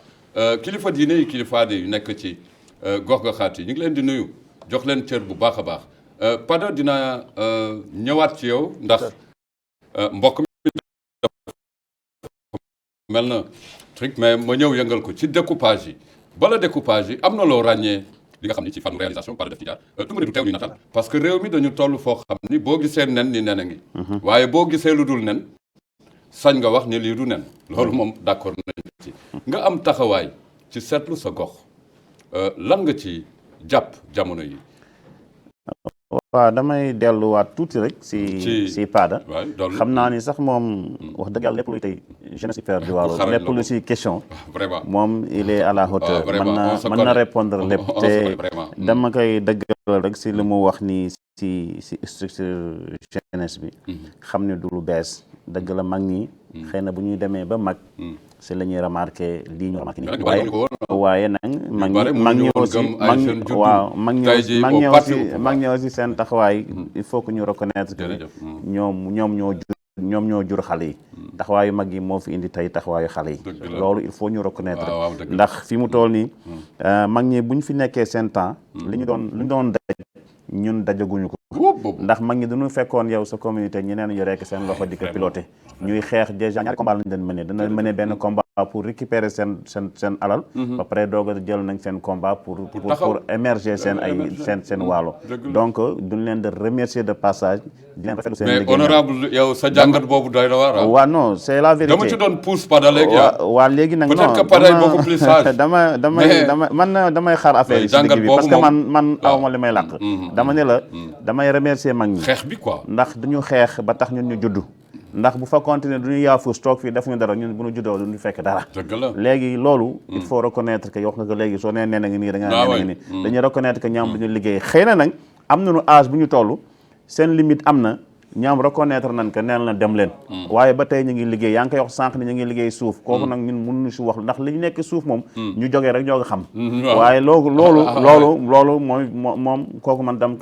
S2: kilifa diine yi kilifa aada yu nekk ci gox-goxaat yi ñu ngi leen di nuyu jox leen cër bu baax a baax Pada dina ñëwaat ci yow ndax mbokk mi mel na truc mais ma ñëw yëngal ko ci découpage yi bala découpage yi am na loo ràññee li nga xam ni ci fànn réalisation Pada def ci jaar tumari du teew ni natal parce que réew mi dañu toll foo xam ni boo gisee nen ni nen a ngi waaye boo gisee lu dul nen sañ nga wax ni lii du nen loolu moom d'accord nañ ci nga am taxawaay ci seetlu sa gox lan nga ci jàpp jamono yi.
S3: waaw damay delluwaat tuuti rek si Pada xam naa ni sax moom wax dëgg yàlla lépp luy tey jeunesse hyper di Waalo lépp lu si question
S2: vraiment
S3: moom il est à la hauteur mën na répondre lépp te dama koy dëggal rek si li mu wax ni si structure jeunesse bi xam ne du lu bees dëgg la mag ñi xëy na bu ñuy demee ba mag si la ñuy remarqué lii ñu remarqué nii waaye nag mag ñi aussi mag ñi aussi seen taxawaay il faut que ñu reconnaître que ñoom ñoo jur xale yi taxawaayu mag yi moo fi indi tey taxawaayu xale yi loolu il faut ñu reconnaître ndax fi mu toll nii mag ñi bu ñu fi nekkee seen temps li ñu doon daj ñun dajaguñu ko ndax mag ñi dañu fekkoon yow sa communauté ñeneen yu rekk seen loxo di ko piloté ñuy xeex déjà ñaari combat lañu leen mëne dana mëne benn combat pour récupérer seen alal ba pare doog a jël nañ seen combat pour émerger seen waalo donc duñ leen de remercier de passage di leen rafetlu seen liggéey
S2: mais honorable yow sa jàngat boobu doy na waar
S3: waaw non c'est la vérité
S2: dama ci doon pousse Pada léegi
S3: waaw léegi nag
S2: peut-être que Pada est beaucoup plus sage
S3: damay xaar affaire yi si digg bi parce que man awma li may làq dama ne la damay remercier mag ñi
S2: xeex bi quoi
S3: ndax duñu xeex ba tax ñun ñu juddu ndax bu fa continuer du ñu yaafus toog fii defuñu dara ñun bu ñu juddoo du ñu fekk dara léegi loolu il faut reconnaître que wax nga ko léegi soo nee nga nii da nga nee nii dañuy reconnaître que ñoom duñu liggéey xëy na nag am nañu âge bu ñu toll seen limite am na ñoom reconnaître nañ que neen la dem leen waaye ba tey ñu ngi liggéey yaa ngi koy wax sànq ni ñu ngi liggéey suuf kooku nag ñun mënuñu si wax ndax li ñu nekk suuf moom ñu jógee rek ñoo ko xam waaye loolu mooy moom kooku man dam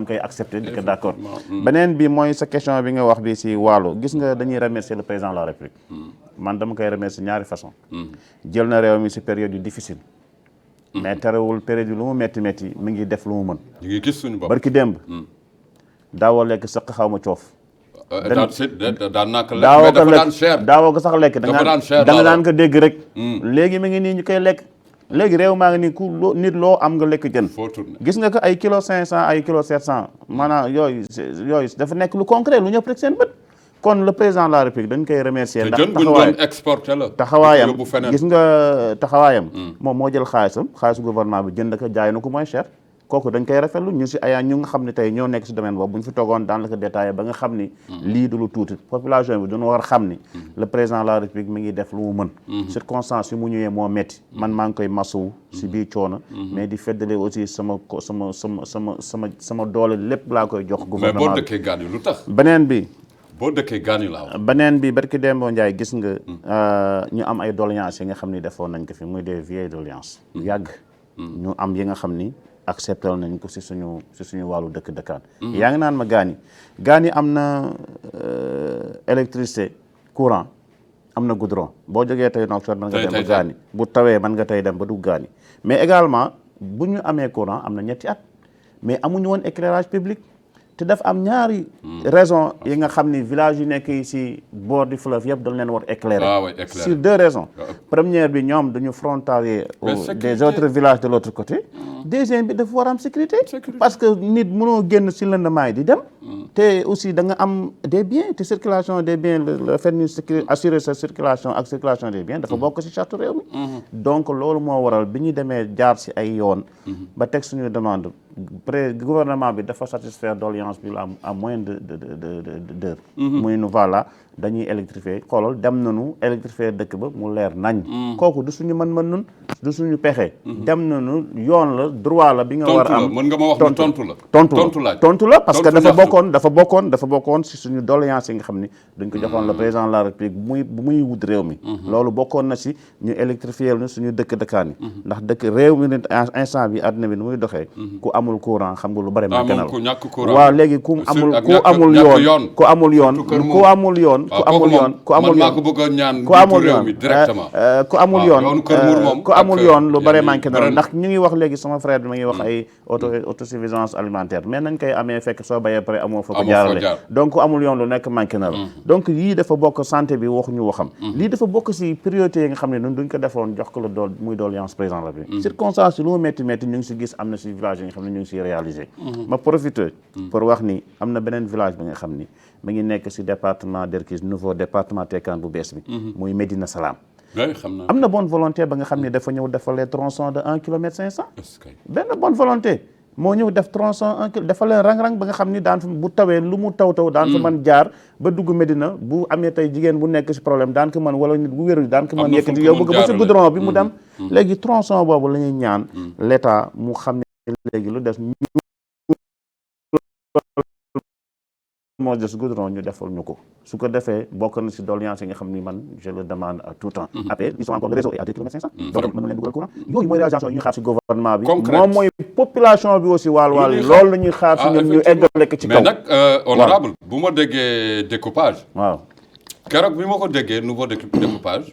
S3: koy accepter di ko d'accord beneen bi mooy sa question bi nga wax bi si Waalo gis nga dañuy remercier le président de la République man dama koy remercier ñaari façon jël na réew mi si période yu difficile mais terewul période yu lu mu métti mi ngi def lu mu mën
S2: ñu ngi gis suñu bopp
S3: barki démb daawoo lekk sëq xaw ma coof
S2: daan naa ko lekk mais dafa daan cher
S3: daawoo ko sax lekk da nga daan ko dégg rek léegi mi ngi nii ñu koy lekk léegi réew maa ngi nii nit loo am nga lekk jën gis nga ko ay kilo 500 ay kilo 700 maanaam yooyu dafa nekk lu concret lu ñëpp rek seen bët kon le président de la République dañ koy remercier ndax taxawaayam gis nga taxawaayam moom moo jël xaalisu gouvernement bi jënd ko jaay na ko moins cher kooku dañ koy rafetlu ñu si ay ñu nga xam ne tey ñoo nekk si domaine boobu bu ñu fi toogoon dans le détail ba nga xam ni lii du lu tuuti population bi dañu war xam ni le président de la République mi ngi def lu mu mën circonstance yi mu ñëwee moo metti man maa ngi koy masawu si biir coono mais di feddale aussi sama doole lépp laa koy jox gouvernement
S2: mais boo dëkkee Gany lu tax
S3: beneen bi
S2: boo dëkkee Gany la
S3: beneen bi barki Dembo Ndiaye gis nga ñu am ay doléances yi nga xam ni defoon nañ ko fi muy des vieilles doléances yàgg ñu am yi nga xam ni accepté nañ ko si suñu wàllu dëkkaan yaa ngi naan ma Gany am na électricité courant am na goudron boo jógee tey Nouakchott mën nga dem ba Gany bu tawee mën nga tey dem ba dugg Gany mais également bu ñu amee courant am na ñetti at mais amuñu woon éclairage public te dafa am ñaari raison yi nga xam ni village yu nekk yi si bord du fleuve yëpp dañ leen war éclairer sur 2 raisons première bi ñoom dañu frontalier des autres villages de l'autre côté deuxième bi dafa war am sécurité parce que nit mënoo génn si lëndamaay di dem te aussi da nga am des biens te circulation des biens le fait ñu assurer sa circulation ak circulation des biens dafa bokk si charte réew mi donc loolu moo waral bi ñu demee jaar si ay yoon ba teg suñu demande gouvernement bi dafa satisfaire doléance bi à moins d'heure muy nu voilà dañuy électrifier xoolal dem nañu électrifier dëkk ba mu leer nañ kooku du suñu mën nun du suñu pexe dem nañu yoon la droit la bi nga war a am
S2: mën nga ma wax
S3: tontu la parce que dafa bokkoon si suñu doléance yi nga xam ni dañ ko joxoon le président de la république bu muy wut réew mi loolu bokkoon na si ñu électrifier na suñu dëkkaan yi ndax dëkk réew mi instant bi àdduna bi nu muy doxee ku amul courant xam nga lu bari ma gënal waaw léegi ku amul yoon ku amul yoon lu bare manqué na ndax ñu ngi wax léegi sama frère bi ma ngi wax ay autosuffisance alimentaire mais nañ koy amee fekk soo bayee pare amoo fa ko jaarale donc ku amul yoon lu nekk manqué na la donc yii dafa bokk santé bi waxuñu waxam lii dafa bokk si priorité yi nga xam ne ñun duñ ko defoon jox ko la dool muy doléance président la bi circonstance lu mu métti ñu ngi si gis am na si village yi nga xam ne ñu ngi si réalisé ma profité pour wax ni am na beneen village bi nga xam ni ma ngi nekk si département d'Erkis nouveau département Tekane bu bees bi muy Médina Salam am na bonne volonté ba nga xam ne dafa ñëw defal les tronçons de 1 kilomètre 500 benn bonne volonté moo ñëw def tronçon 1 kilomètre dafa leen rang-rang ba nga xam ni daan fa bu tawee lu mu taw daan fa mën jaar ba dugg Médina bu amee tey jigéen bu nekk si problème daan ko mën wala nit bu wéru daan ko mën yëkkati yow bëgg ba si goudron bi mu dem léegi tronçon boobu la ñuy ñaan l'état mu xam ne léegi lu des moo des goudron ñu defal ñu ko su ko defee bokk na si doléance yi nga xam ni man je le demande à tout temps après ils sont encore le réseau est à 2 kilomètres 500 donc mën na leen dugal courant yooyu mooy réalisation yi ñu xaar si gouvernement bi moom mooy population bi aussi waal loolu la ñuy xaar si ñun ñu eggale ko ci kaw
S2: mais nag honorable bu ma déggee découpage
S3: waaw
S2: keroog bi ma ko déggee nouveau découpage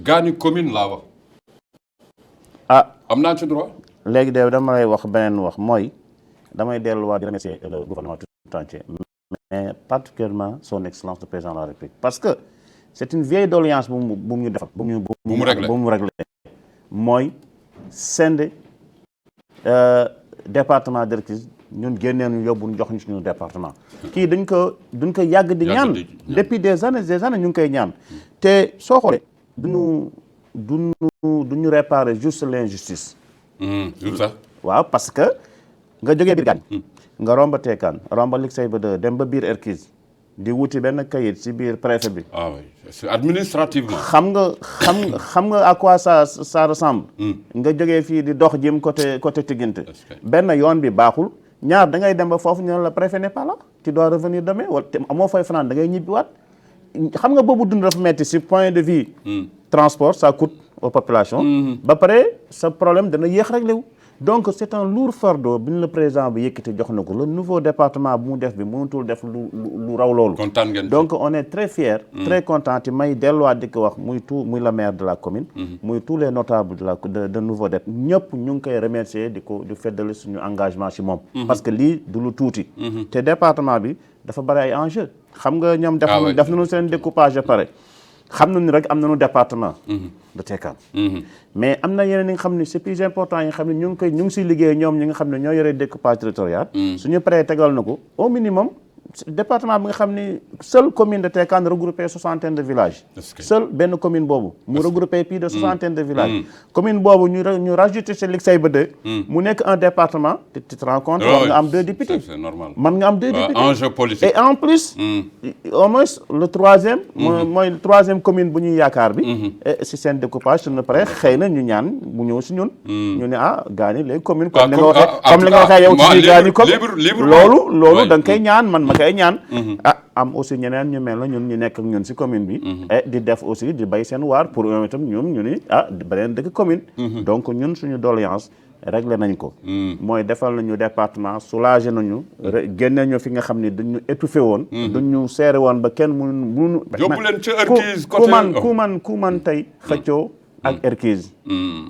S2: gaañu commune laa wax am naa ci droit
S3: léegi de dama lay wax beneen wax mooy damay delluwaat di remercier le gouvernement tout entier mais particulièrement son excellence le président de la République parce que c'est une vieille doléance bu mu ñu defal bu mu réglé mooy sende département d'Erkis ñun génneen yóbbu ñu jox ñu suñu département kii duñ ko yàgg di ñaan depuis des années ñu ngi koy ñaan te soo xoolee duñu réparer juste l'injustice waaw parce que nga jógee biir gaañ nga romba Tekane romba Ligsay ba dem ba biir Erkis di wuti benn kayit ci biir préfet bi
S2: oui c'est administrativement
S3: xam nga à quoi ça ressemble nga jógee fii di dox jëm côté Tiginte benn yoon bi baaxul ñaar da ngay dem ba foofu ñu ne la préfet n'est pas là tu dois revenir demain wala amoo fay fanaan da ngay ñibbiwaat xam nga boobu dund dafa metti ci point de vue transport ça coûte aux populations ba pare sa problème dana yéex réglé wu donc c'est un lourd fardeau bi ñu le président bi yëkkati jox na ko le nouveau département bu mu def bi mënatul def lu raw loolu donc on est très fiers très contents ci may delluwaat di ko wax muy le maire de la commune muy tous les notables de nouveau dep ñëpp ñu ngi koy remercier di feddali suñu engagement ci moom parce que lii du lu tuuti te département bi dafa bari ay enjeux xam nga ñoom def nañu seen découpage ba pare xam nañu rek am nañu département de Tekane mais am na yeneen yi nga xam ne c'est plus important yi nga xam ne ñu ngi siy liggéey ñoom ñi nga xam ne ñoo yore découpage territorial suñu paree tegal na ko au minimum département bi nga xam ni seule commune de Tekane regroupé 60 de villages seule benn commune boobu mu regroupé plus de 60 de villages commune boobu ñu rajouté ci Ligsay ba 2 mu nekk un département tu te rends compte war nga am 2 députés
S2: c'est normal
S3: man nga am 2 députés
S2: enjeu politique
S3: et en plus au moins le troisième mooy troisième commune bu ñuy yaakaar bi si seen découpage suñu pare xëy na ñu ñaan mu ñëw si ñun ñu ne gaani les communes comme li nga waxee yow ci gaani commune loolu da nga koy ñaan man ma koy ñaan am aussi ñeneen ñu mel na ñun ñu nekk ak ñun si commune bi di def aussi di bay seen waar pour ñoom itam ñoom ñu ni beneen dëkk commune donc ñun suñu doléance réglé nañ ko mooy defal nañu département soulagé nañu génne ñu fi nga xam ni dañu étouffé woon dañu seere woon ba kenn mënu
S2: yóbbu leen ca Erkis
S3: ku man tey xëccoo ak Erkis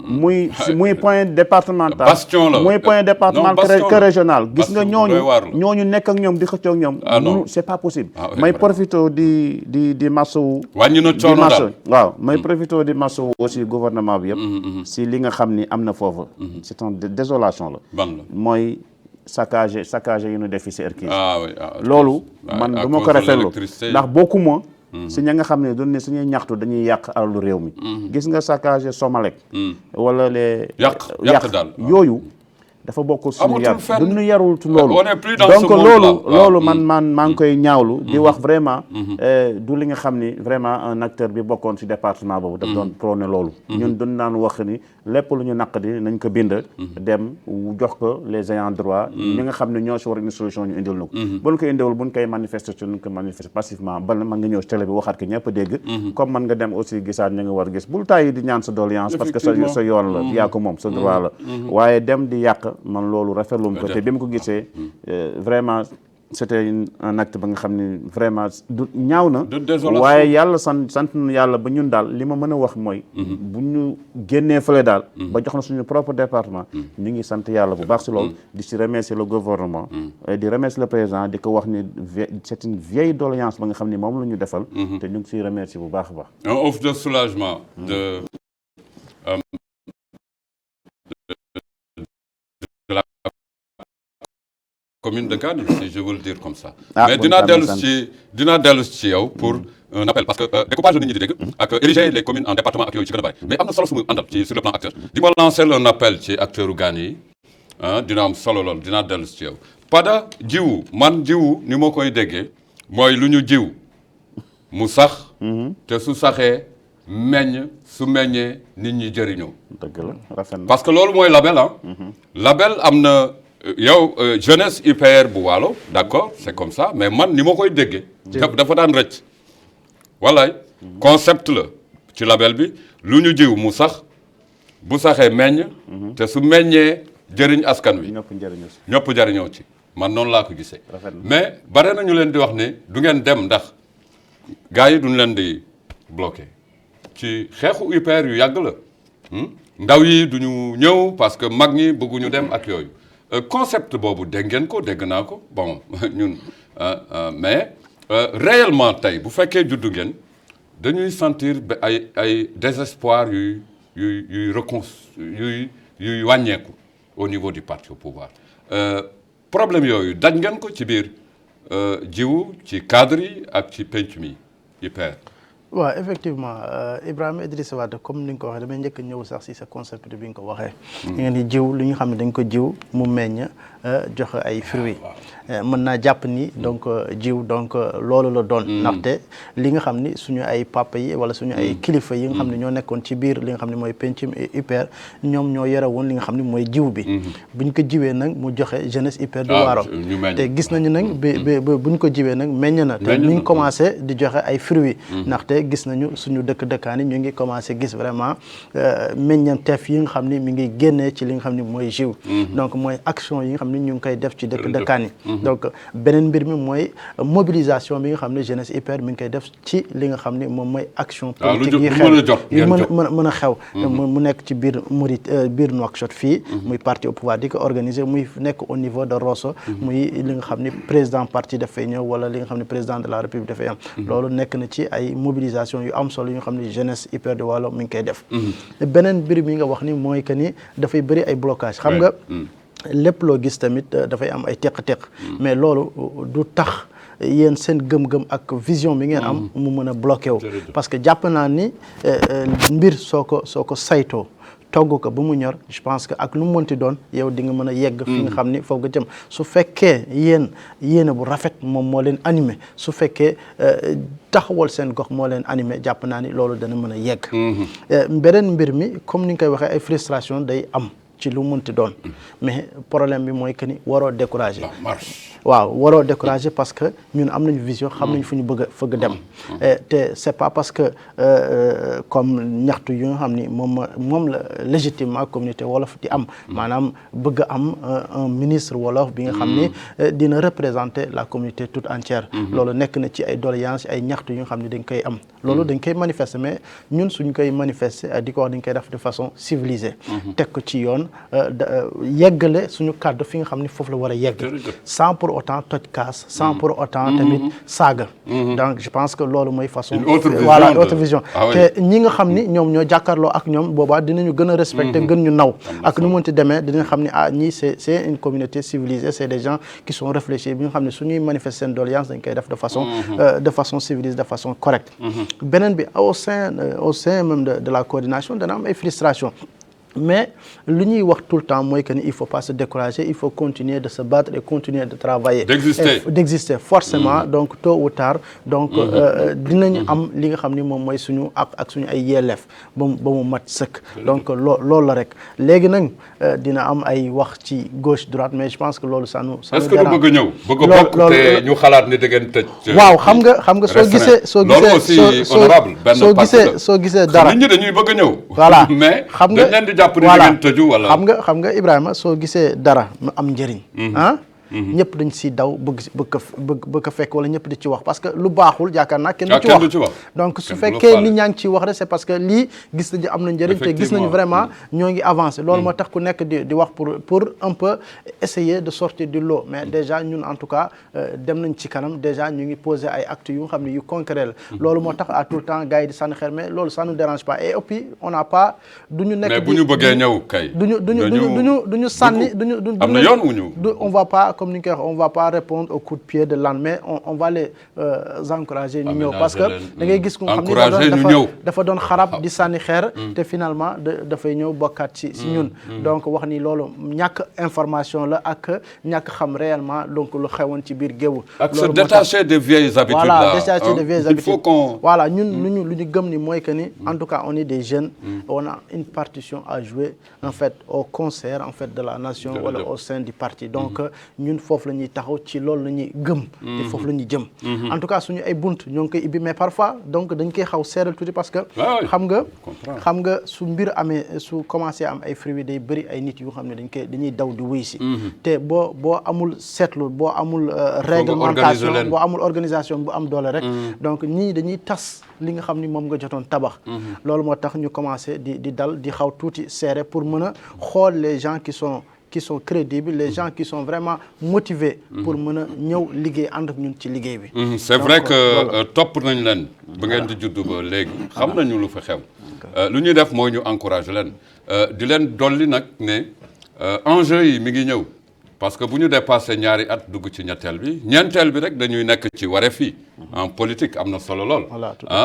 S3: muy point départemental
S2: bastion la
S3: muy point départemental que régional gis nga ñooñu nekk ak ñoom di xëccoo ak ñoom c'est pas possible may profito di masawu
S2: wàññi na coono daal
S3: waaw may profito di masawu aussi gouvernement bi yëpp si li nga xam ni am na foofu c'est une désolation la mooy saccage yi ñu def fi si Erkis loolu man du ma ko rafetlu ndax bokkuma si ña nga xam ne doon ne suñuy ñaxtu dañuy yàq alalu réew mi gis nga saccage Somalek wala les
S2: yàq daal
S3: yooyu dafa bokk suñu
S2: amatul
S3: yar
S2: fenn.
S3: duñu yarul ci loolu
S2: On est plus dans ce
S3: donc
S2: monde-là.
S3: loolu man maa ngi koy ñaawlu di wax vraiment du li nga xam ni vraiment un acteur bi bokkoon ci département boobu daf doon prôné loolu ñun duñ naan wax ni lépp lu ñu naqadi nañ ko bind dem jox ko les ayants droit ñi nga xam ne ñoo si war une solution ñu indil na ko buñ ko indiwul buñ koy manifester ci ñu ko manifester passivement ban man nga ñëw si télé bi waxaat ko ñëpp dégg comme man nga dem aussi gisaat ñu nga war gis bul tàyyi di ñaan sa doléance parce que sa yoon la yaa ko moom sa droit la waaye dem di yàq man loolu rafetlu ko te bi mu ko gisee vraiment c'était un acte ba nga xam ni vraiment du ñaaw na waaye yàlla sant na yàlla ba ñun daal li ma mën a wax mooy bu ñu génnee fële daal ba jox na suñu propre département ñu ngi sant yàlla bu baax si loolu di si remercier le gouvernement di remercier le président di ko wax ni c'est une vieille doléance ba nga xam ni moom la ñu defal te ñu ngi siy remercier bu baax a baax
S2: un ouf de soulagement de la commune de Gani, si je veux le dire comme ça. Mais dinaa dellu ci yow pour un appel parce que découpage la nit ñi di dégg ak ériger les communes en département ak yooyu ci gën a bari mais am na solo su mu àndal ci sur le plan acteur di ma lancer un appel ci acteur u Gani yi dina am solo lool dinaa dellu ci yow pada jiwu man jiwu ni ma koy déggee mooy lu ñu jiw mu sax te su saxee meññ su meññee nit ñi jëriñoo
S3: dëgg la rafet na
S2: parce que loolu mooy label label am na yow jeunesse UPR bu Waalo d'accord c'est comme ça mais man ni ma koy déggee dafa daan rëcc walaay concept la ci label bi lu ñu jiw mu sax bu saxee meññ te su meññee jëriñ askan wi ñëpp jëriñoo ci man noonu laa ko gisee mais bare nañu leen di wax ne du ngeen dem ndax gars yi duñ leen di bloqué ci xeexu UPR yu yàgg la ndaw yi duñu ñëw parce que mag ñi bëgguñu dem ak yooyu concept boobu dégg ngeen ko dégg naa ko bon ñun mais réellement tey bu fekkee juddu ngeen dañuy sentir ba ay désespoir yuy wàññeeku au niveau du parti au pouvoir problème yooyu daj ngeen ko ci biir jiwu ci cadre yi ak ci penc mi UPR.
S1: waaw effectivement Ibrahima Idrissa Wade comme ni nga ko waxee damay njëkk a ñëw sax si sa concept bi nga ko waxee. ngeen di jiw li ñu xam ne dañ ko jiw mu meññ joxe ay fruits. mën naa jàpp ni donc jiw donc loolu la doon. ndaxte li nga xam ni suñu ay papa yi wala suñu ay kilifa yi nga xam ne ñoo nekkoon ci biir li nga xam ne mooy pencum UPR ñoom ñoo yore woon li nga xam ne mooy jiw bi. buñ ko jiwee nag mu joxe jeunesse UPR du Waalo. te gis nañu nag buñ ko jiwee nag meññ na. te ñu ngi commencé di joxe ay fruits. ndaxte gis nañu suñu dëkk-dëkkaan yi ñu ngi commencé gis vraiment meññanteef yi nga xam ni mi ngi génnee ci li nga xam ne mooy jiw. donc mooy action yi nga xam ne ñu ngi koy def ci dëkk-dëkkaan yi. donc beneen mbir mi mooy mobilisation bi nga xam ne jeunesse UPR mi ngi koy def ci li nga xam ne moom mooy action politique yi xew yu mën a xew mu nekk ci biir biir Nouakchott fii muy parti au pouvoir di ko organiser muy nekk au niveau de Rosso muy li nga xam ne président parti dafay ñëw wala li nga xam ne président de la République dafay am loolu nekk na ci ay mobilisation yu am solo yi nga xam ne jeunesse UPR de Waalo mi ngi koy def beneen mbir mi nga wax ni mooy que ni dafay bëri ay blocage xam nga lépp loo gis tamit dafay am ay teq-teq mais loolu du tax yéen seen gëm-gëm ak vision bi ngeen am mu mën a bloqué wu parce que jàpp naa ni mbir soo ko saytoo togg ko ba mu ñor je pense que ak lu mu mënti doon yow di nga mën a yegg fi nga xam ni foofu nga jëm su fekkee yéen bu rafet moom moo leen animé su fekkee taxawal seen gox moo leen animé jàpp naa ni loolu dana mën a yegg beneen mbir mi comme ni nga koy waxee ay frustration day am ci lu mënti doon mais problème bi mooy que ni waroo décourager waaw waroo décourager parce que ñun am nañu vision xam nañu fu ñu bëgg dem te c'est pas parce que comme ñaxtu yu nga xam ni moom la légitimement communauté wolof di am maanaam bëgg am un ministre wolof bi nga xam ni dina représenter la communauté toute entière loolu nekk na ci ay doléances ay ñaxtu yu nga xam ni dañ koy am loolu dañ koy manifester mais ñun suñ koy manifester di ko wax dañ koy def de façon civilisée teg ko ci yoon yeggale suñu kàddu fi nga xam ni foofu la war a yegg sans pour autant toj kaas sans pour autant tamit saaga donc je pense que loolu mooy façon voilà autre vision te ñi nga xam ni ñoom ñoo jàkkaarloo ak ñoom boobaa dinañu gën a respecter gën ñu naw ak nu mënti demee dinañ xam ni ñii c'est une communauté civilisée c'est des gens qui sont réfléchis bi nga xam ne suñuy manifester seen doléance dañ koy def de façon civilisée de façon correcte beneen bi au sein même de la coordination dana am ay frustration mais lu ñuy wax tout le temps mooy que ni il faut pas se décourager, il faut continuer de se battre et continuer de travailler, d'exister forcément. Donc tôt ou tard donc dinañu am li nga xam ni moom mooy suñu ak suñu ay yelleef ba mu mat sëkk. Donc loolu la rek léegi nag dina am ay wax ci gauche droite, mais je pense que loolu ça nous
S2: est-ce que du bëgg a ñëw bëgg a bokk te ñu xalaat ne da ngeen tëj
S1: waaw xam nga soo gisee dara
S2: nit ñi dañuy bëgg a ñëw
S1: voilà
S2: mais
S1: xam nga
S2: jàpp ni ngeen tëju wala
S1: xam nga Ibrahima soo gisee dara mu am njëriñ ñëpp dañ si daw bëgg ko fekk wala ñëpp di ci wax parce que lu baaxul yaakaar naa kenn du ci wax donc su fekkee nit ñaa ngi ciy wax rek c'est parce que lii gis nañu am na njëriñ te gis nañu vraiment ñoo ngi avancé loolu moo tax ku nekk di wax pour un peu essayer de sortir du lot. Mais déjà ñun en tout cas dem nañ ci kanam déjà ñu ngi poser ay actes yu nga xam ne yu concret la loolu moo tax à tout le temps gars yi di sànni xel mais loolu ça nous dérange pas et puis on n'a pas duñu nekk
S2: mais bu ñu bëggee ñëw kay
S1: duñu sànni
S2: am na yoon wu ñu
S1: on va pas comme ni ñu koy wax on va pas répondre au coup de pied de l'âne mais on va les encourager ñu ñëw parce que da ngay gis ku nga xam ni dafa doon xarab di sànni xeer te finalement dafay ñëw bokkaat ci ñun donc wax ni loolu ñàkk information la ak ñàkk xam réellement donc lu xewoon ci biir géew
S2: ak se détacher des vieilles habitudes
S1: voilà détacher des vieilles habitudes
S2: il faut qu'on
S1: voilà ñun lu ñu gëm ni mooy que ni en tout cas on est des jeunes on a une partition à jouer en fait au concert en fait de la nation wala au sein du parti donc ñun foofu la ñuy taxaw ci loolu la ñuy gëm te foofu la ñuy jëm en tout cas suñu ay bunt ñoo ngi koy ibbi mais parfois donc dañ koy xaw seeral tuuti parce que xam nga su mbir amee su commencé am ay fruits day bëri ay nit yu xam ne dañuy daw di wuy si te boo amul seetlu boo amul réglementation boo amul organisation bu am doole rek donc ñii dañuy tas li nga xam ni moom nga jotoon tabax loolu moo tax ñu commencé di dal di xaw tuuti serré pour mën a xool les gens qui sont crédibles, les gens qui sont vraiment motivés pour mën a ñëw liggéey ànd ak ñun ci liggéey bi.
S2: C'est vrai que topp nañ leen ba ngeen di juddu ba léegi xam nañu lu fa xew. lu ñuy def mooy ñu encourager leen di leen dolli nag ne enjeu yi mi ngi ñëw parce que bu ñu dépassé ñaari at dugg ci ñetteel bi ñeenteel bi rek dañuy nekk ci wareef yi en politique am na solo lool.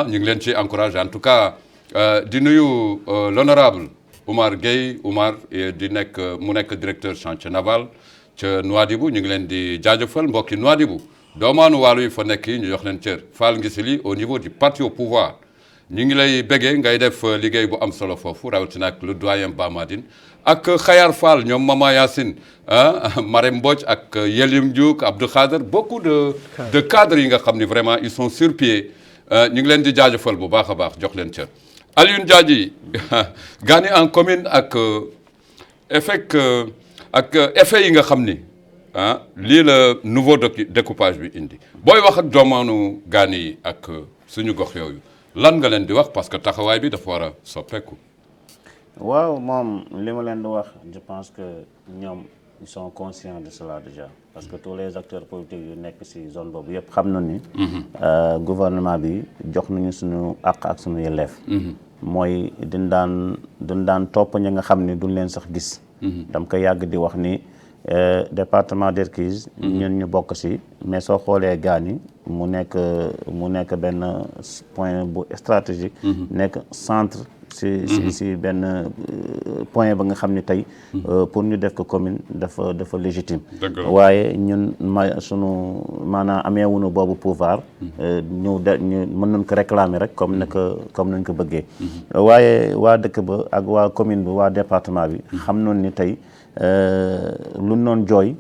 S2: ñu ngi leen ci encourager en tout cas di nuyu l'honorable Oumar Gueye di mu nekk directeur chantier naval ca Nouadhibou ñu ngi leen di jaajëfal mbokki Nouadhibou doomaanu Waalo yi fa nekk yi ñu jox leen cër Fall Ngisili au niveau du parti au pouvoir ñu ngi lay béggee ngay def liggéey bu am solo foofu rawatina ak le doyen Bamadine ak Khayar Fall ñoom Mama Yacine Marème Mbodj ak Yelim Diouk Abdou Khader beaucoup de cadres yi nga xam ni vraiment ils sont sur pied ñu ngi leen di jaajëfal bu baax a baax jox leen cër Alioune Diadji gagné en commune ak effet yi nga xam ni lii la nouveau découpage bi indi booy wax ak doomaanu Gani yi ak suñu gox yooyu lan nga leen di wax parce que taxawaay bi dafa war a soppeeku.
S3: waaw moom li ma leen di wax je pense que ñoom ils sont conscients de cela déjà parce que tous les acteurs politiques yu nekk ci zone boobu yëpp xam na ni gouvernement bi jox nañu suñu àq ak suñu yelleef mooy duñ daan topp ñi nga xam ni duñ leen sax gis dam ko yàgg di wax ni département d'Erkise ñun ñu bokk ci mais soo xoolee Gani mu nekk benn point bu stratégique nekk centre si benn point ba nga xam ni tey pour ñu def ko commune dafa légitime waaye ñun maanaam ameewuñu boobu pouvoir ñu mën nañ ko réclamer rek comme nañ ko bëggee waaye waa dëkk ba ak waa commune bi waa département bi xam noonu ni tey lu noon jooy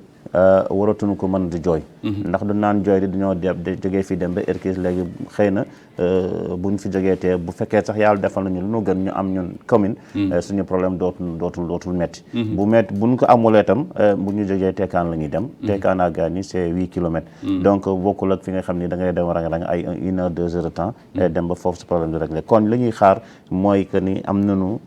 S3: waratuñu ko mën di jooy ndax du naan jooy di dañoo jógee fii dem ba Erkise léegi xëy na buñ fi jógee te bu fekkee sax yàlla defal nañu lu nu gën ñu am ñun commune suñu problème dootul metti buñ ko amulee itam bu ñu jógee Tekaan la ñuy dem Tekaan ak Gani c'est 8 kilomètres donc bokkul ak fi nga xam ni da ngay dem rang ay 1 heure 2 heures de temps dem ba foofu sa problème di réglé kon li ñuy xaar mooy que ni am nañu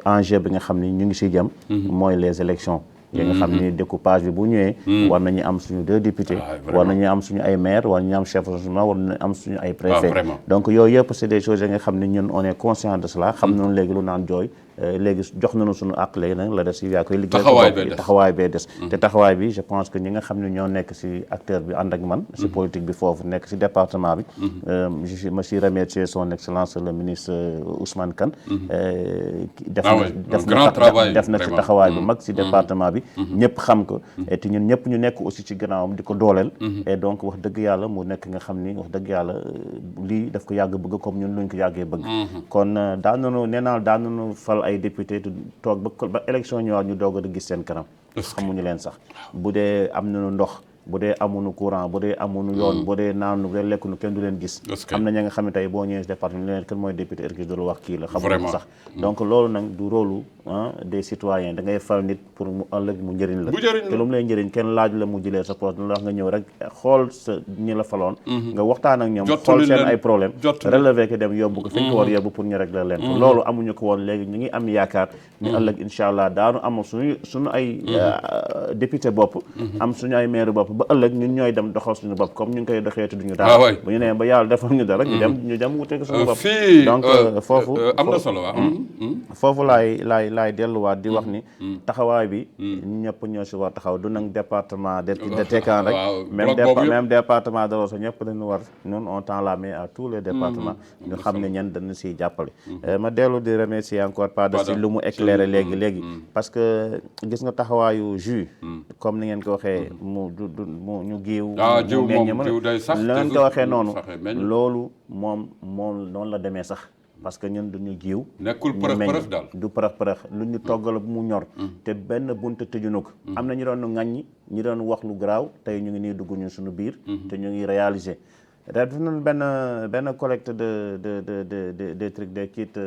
S3: enjeu bi nga xam ni ñu ngi siy jëm mooy les élections yi nga xam ni découpage bi bu ñëwee war nañu am suñu 2 députés war nañu am suñu ay maire war nañu am chef d'arrondissement war nañu am suñu ay préfet donc yooyu yëpp c'est des choses yi nga xam ni ñun on est conscient de cela xam nañu léegi lu naan jooy léegi jox nañu suñu àq léegi nag la des yi yaa koy liggéey
S2: taxawaay bee des
S3: te taxawaay bi je pense que ñi nga xam ne ñoo nekk si acteur bi ànd ak man si politique bi foofu nekk si département bi je me suis remercié son excellence le ministre Ousmane Kane def na ci taxawaay bu mag si département bi ñëpp xam ko et te ñun ñëpp ñu nekk aussi ci gannaawam di ko dooleel et donc wax dëgg yàlla mu nekk nga xam ni wax dëgg yàlla lii daf ko yàgg bëgg comme ñun luñ ko yàggee bëgg kon daan nañu fal ay député toog ba élection ñëwaat ñu doog a gis seen kanam xamuñu leen sax bu dee am nañu ndox bu dee amuñu courant bu dee amuñu yoon bu dee naanu bu dee lekkunu kenn du leen gis am na ña nga xam ne tey boo ñëwee si département leen kan mooy député Hercule du la wax kii la xamuñu sax donc loolu nag du rôle des citoyens da ngay fal nit pour mu ëllëg mu njëriñ la te lu mu lay njëriñ kenn laaju la mu jëlee sa poste la wax nga ñëw rek xool sa ñi la faloon nga waxtaan ak ñoom xool seen ay problème relevé ko dem yóbbu ko fi ñu ko war yóbbu pour ñu régler leen ko loolu amuñu ko woon léegi ñu ngi am yaakaar ni ëllëg incha allah daanu am suñu ay député bopp am suñu ay maire bopp ba ëllëg ñun ñooy dem doxal suñu bopp comme ñu ngi koy doxee te duñu dara bu ñu nee ba yàlla defal ñu dara ñu dem wute ko suñu bopp donc foofu
S2: am na solo waaw
S3: foofu laay delluwaat di wax ni taxawaay bi ñëpp ñoo si war taxaw du nag département de Tekan rek même département de Rosso ñëpp dañu war ñun on tend la main à tous les départements ñu xam ne ñen dañu siy jàppale ma dellu di remercier encore pas de si lu mu éclairé léegi parce que gis nga taxawaayu jus comme ni ngeen ko waxee ñu giiw la ngeen ko waxee noonu loolu moom noonu la demee sax parce que ñun duñu giiw
S2: nekkul përëx daal
S3: du përëx lu ñu toggal bu mu ñor te benn bunte tëjunu ko am na ñu doon ŋàññi ñu doon wax lu garaaw tey ñu ngi nii dugg ñu suñu biir te ñu ngi réaliser def nañ benn collecte de trucs des kits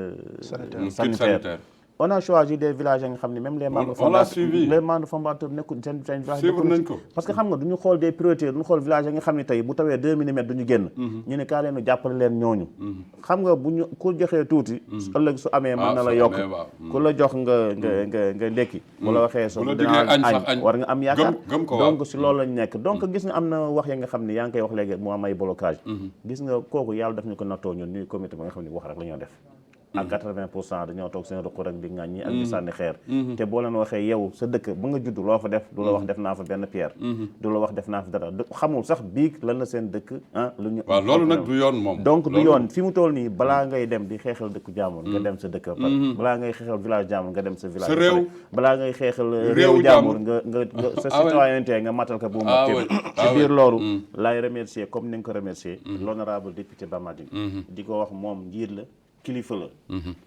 S3: sanitaires on a choisi des villages nga xam ne même les membres fondateurs nekkul seen village parce que xam nga duñu xool des priorités duñu xool village nga xam ne tey bu tawee 2 millimètres duñu génn ñu ne kaa leen jàppale leen ñooñu xam nga bu ñu ku joxee tuuti ëllëg su amee mën na la yokk ku la jox nga ndekki bu la waxee so dinaa añ war nga am yaakaar donc si loolu lañ nekk donc gis nga am na wax ya nga xam ne yaa ngi koy wax léegi mu am ay blocage gis nga kooku yàlla daf ñu ko nattoo ñun ñuy comité ba nga xam ne wax rek la ñoo def à 80% dañoo toog seen ruq rek di ŋàññi ak di sànni xeer te boo leen waxee yow sa dëkk ba nga judd loo fa def du la wax def naa fa benn pierre du la wax def naa fa dara xamul sax biig lan la seen dëkk lu ñu
S2: waaw loolu nag du yoon moom
S3: donc du yoon fi mu toll nii balaa ngay dem di xeexal dëkku jaamur nga dem sa dëkk ba pare balaa ngay xeexal village jaamur nga dem sa village ba pare balaa ngay xeexal réew jaamur nga sa citoyenneté nga matal ko bu mu ci biir loolu laay remercier comme ni nga ko remercier l'honorable député Bamadine di ko wax moom njiit la kilifa la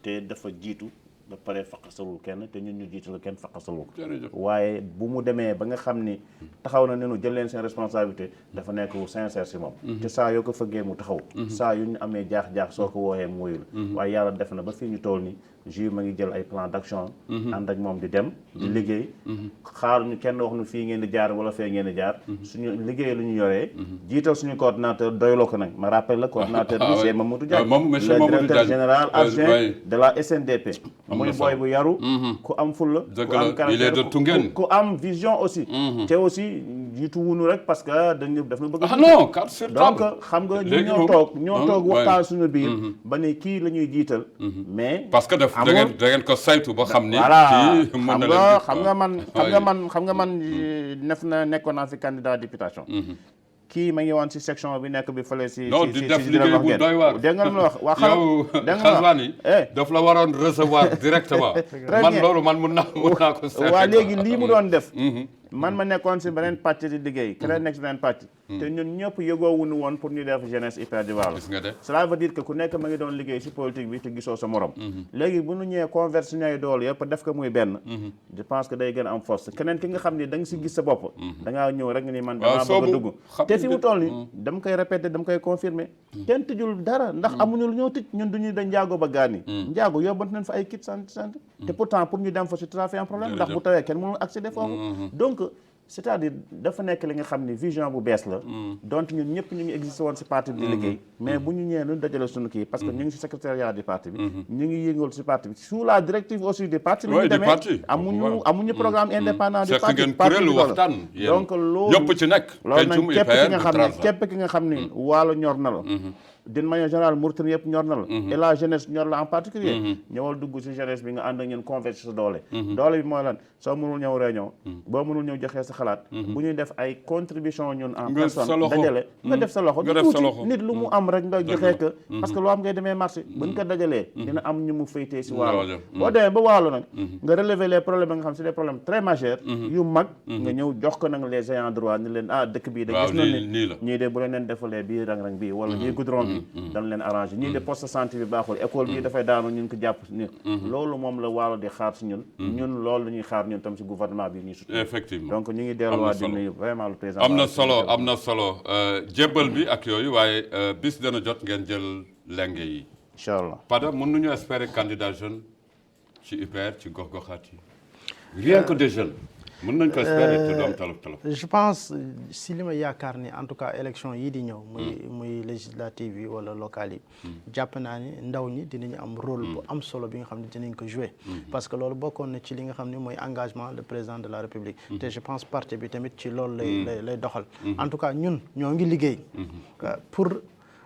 S3: te dafa jiitu ba pare faqasalul kenn te ñun ñu jiitu la kenn faqasalul ko waaye bu mu demee ba nga xam ni taxaw na nenu jël leen seen responsabilité dafa nekk sincère si moom te saa yoo ko fëggee mu taxaw saa yu ñu amee jaax-jaax soo ko wooxee mu wuyu la waaye yàlla def na ba fii ñu toll ni jus ma ngi jël ay plan d'action ànd ak moom di dem di liggéey xaar ñu kenn wax nu fii ngeen di jaar wala fee ngeen di jaar suñu liggéey lu ñu yoree jiital suñu coordinateur doyloo ko nag ma rappelle la coordinateur bi c'est Mamadou Diagne le directeur général adjoint de la SNDP muy booy bu yaru ku am fulla ku am caractère ku am vision aussi te aussi jiitu wunu rek parce que dañu daf na bëgg donc xam nga ñu ñoo toog waxtaan suñu biir ba ne kii la ñuy jiital mais
S2: parce que da ngeen ko saytu ba xam ni
S3: kii mën na leen xam nga man nekkoon naa fi candidat députation kii ma ngi woon si section bi nekk bi fële si
S2: di def liggéey bu doy waar
S3: dégg nga lu ma wax waa
S2: Xalwani daf la waroon recevoir directement man loolu man mun naa ko
S3: waa léegi lii mu doon def man ma nekkoon si beneen pàcc di liggéey keneen nekk si beneen pàcc te ñun ñëpp yëgoowuñu woon pour ñu def jeunesse hyper du Waalo cela veut dire que ku nekk ma ngi doon liggéey si politique bi te gisoo sa morom léegi bu ñu ñëwee converse ñooy dool yëpp def ko muy benn je pense que day gën a am force keneen ki nga xam ne da nga si gis sa bopp da ngaa ñëw rek nga ni man damaa bëgg a dugg te fi mu toll ni dama koy répéter dama koy confirmer kenn tëjul dara ndax amuñu lu ñoo tëj ñun duñuy da njaago ba gaani njaago yóbbante nañ fa ay kit santé te pourtant pour ñu dem fa c'est tout à fait un problème ndax bu tawee kenn mënul accéder foofu donc c'est-à-dire dafa nekk li nga xam ni vision bu bees la donc ñun ñëpp ñu ngi existé woon si parti bi di liggéey mais bu ñu ñëwee ñu dajale suñu kii parce que ñu ngi si secrétariat du parti bi ñu ngi yëngal si parti bi sous la directive aussi du parti bi ñu demee amuñu programme indépendant du parti bi donc loolu
S2: ñëpp ci nekk
S3: loolu nag képp ki nga xam ni Waalo ñor na la d'une manière générale Mauritanie yëpp ñor na la et la jeunesse ñor la en particulier ñëwal dugg si jeunesse bi nga ànd ak ñun convertir sa doole bi mooy lan soo mënul ñëw réunion boo mënul ñëw joxee sa xalaat bu ñuy def ay contribution ñun en personne dajale nga def sa loxo tuuti nit lu mu am rek nga joxee que parce que loo am ngay demee marché buñ ko dajalee dina am ñu mu faytee si Waalo boo demee ba Waalo nag nga relever les problèmes nga xam c'est des problèmes très majeurs yu mag nga ñëw jox ko nag les ayants droit ni leen dëkk bii da gis na ni ñii de bu leen defalee bii rang-rang bii wala ñii goudron bi dañ leen arrangé ñii de poste santé bi baaxul école bii dafay daanu ñun ko jàpp ni loolu moom la Waalo di xaar si ñun loolu la ñuy xaar ñun tam si gouvernement bi ñuy sut
S2: effectivement
S3: donc ñu ngi delluwaat di nuyu vraiment le président
S2: am na solo jébbal bi ak yooyu waaye bis dana jot ngeen jël lenge yi
S3: incha allah
S2: Pada mën nañu espérer candidat jeune ci UPR ci gox-goxaat yi rien que des jeunes mën nañ ko espérer te du am tolof
S1: je pense si li ma yaakaar ni en tout cas élection yii di ñëw muy législative yi wala locales yi jàpp naa ni ndaw ñi dinañu am rôle bu am solo bi nga xam ne dinañ ko jouer parce que loolu bokkoon na ci li nga xam ne mooy engagement le président de la République te je pense parti bi tamit ci loolu lay doxal en tout cas ñun ñoo ngi liggéey pour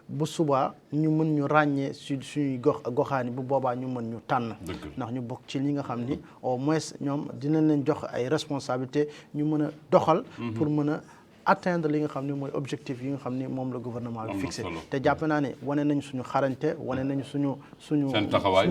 S1: bu subaa ñu mën ñu ràññee suñuy goxaani bu boobaa ñu mën ñu tànn ndax ñu bokk ci li nga xam ni au moins ñoom dinañ leen jox ay responsabilités ñu mën a doxal pour mën a atteindre li nga xam ne mooy objectif yi nga xam ni moom la gouvernement bi fixé te jàpp naa ne wane nañ suñu xarañte wane nañ suñu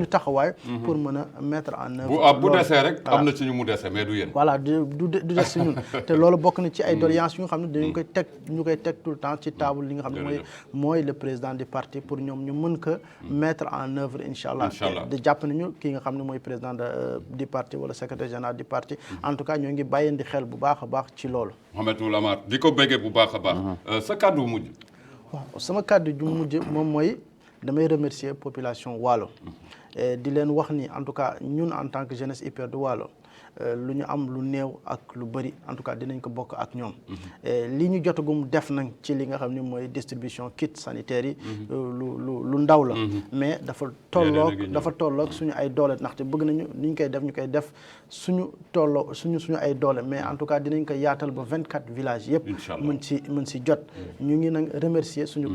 S1: taxawaay pour mën a mettre en œuvre
S2: bu desee rek am na ci ñu mu dese mais du yéen
S1: voilà du des si ñun te loolu bokk na ci ay doléances yu nga xam ne dañu koy teg tout le temps ci table li nga xam ne mooy le président du parti pour ñoom ñu mën ko mettre en œuvre incha allah te jàpp nañu kii nga xam ne mooy président du parti wala secrétaire général du parti en tout cas ñoo ngi bàyyandi xel bu baax a baax ci loolu
S2: Mouhamadou Amar di ko béggee bu baax a baax sa kàddu mujj
S1: waaw sama kàddu ju mujj moom mooy damay remercier population Waalo di leen wax ni en tout cas ñun en tant que jeunesse UPR de Waalo lu ñu am lu néew ak lu bëri en tout cas dinañ ko bokk ak ñoom li ñu jotagum def nag ci li nga xam ne mooy distribution kit sanitaire yi lu ndaw la mais dafa tolloog suñu ay doole ndaxte bëgg nañu ni ñu koy def suñu ay doole mais en tout cas dinañ ko yaatal ba 24 villages yëpp mën si jot ñu ngi nag remercier suñu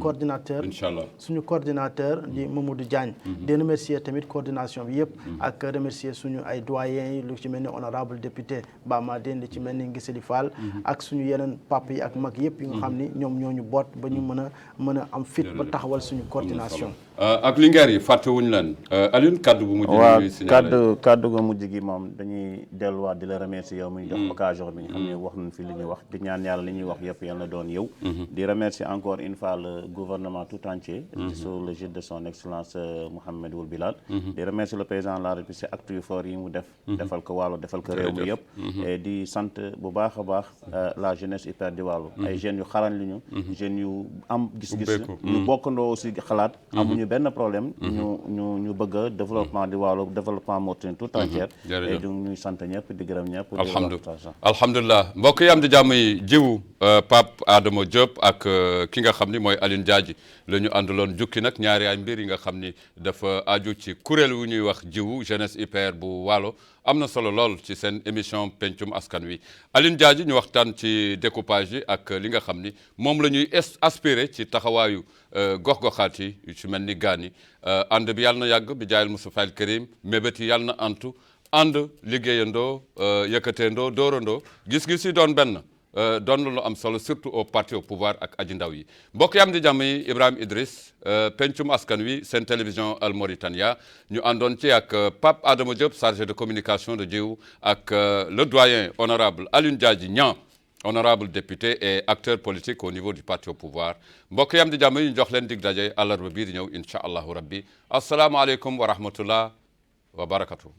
S1: coordinateur di Mamadou Diagne di remercier tamit coordination bi yëpp ak remercier suñu ay doyens yi lu ci mel ni honorable député Bama Den ci mel ni Ngisali Fall ak suñu yeneen papa yi ak mag yëpp yi nga xam ni ñoom ñooñu boot ba ñu mën a am fit ba taxawal suñu coordination
S2: ak Linguère yi fàttewuñu leen Alioune kaddu bu mujj
S3: waaw kaddu gu mujj gi moom dañuy delluwaat di la remercier yow mi ñu jox occasion bi nga xam ne wax nañ fi li ñuy wax di ñaan yàlla li ñuy wax yëpp yal na doon yow di remercier encore une fois le gouvernement tout entier sous l'égide de son excellence Mouhamed Ould Bilal di remercier le président de la République si acte yu fort yi mu defal ko Waalo defal ko réew mi yëpp et di sant bu baax a baax la jeunesse UPR di Waalo ay jeunes yu xarañ li ñu jeunes yu am gis-gis ñu bokkandoo aussi xalaat amuñu benn problème ñu bëgg a développement di Waalo développement Mauritanie tout entière et du ñuy sant ñëpp di gërëm ñëpp
S2: alhamdulilah mbokk yi am di jàmm yi jiwu Pape Adama Diop ak ki nga xam ni mooy Alioune Diadji la ñu àndaloon jukki nag ñaari ay mbir yi nga xam ni dafa aju ci kuréel wu ñuy wax jiwu jeunesse UPR bu Waalo am na solo lool ci seen émission pencum askan wi Alioune Diadji ñu waxtaan ci découpage yi ak li nga xam ni moom la ñuy aspiré ci taxawaayu gox-goxaat yi yu ci mel ni gaan yi ànd bi yàlla na yàgg bi jaayal Moustapha al Karim mébét yi yàlla na antu ànd liggéeyandoo yëkkateendoo dóorandoo gis-gis yi doon benn doon lu am solo surtout au parti au pouvoir ak aji ndaw yi mbokk yi am di jàmm yi Ibrahima Idriss pencum askan wi seen télévision Al Mauritania ñu àndoon ci ak Pape Adama Diop chargé de communication de Jiwu ak le doyen honorable Alioune Diadji Niang honorable député et acteur politique au niveau du parti au pouvoir mbokk yi am di jàmm yi ñu jox leen dig daje àllarba bii di ñëw incha allahu rabbi asalaamaaleykum wa rahmatullah wa barakatuh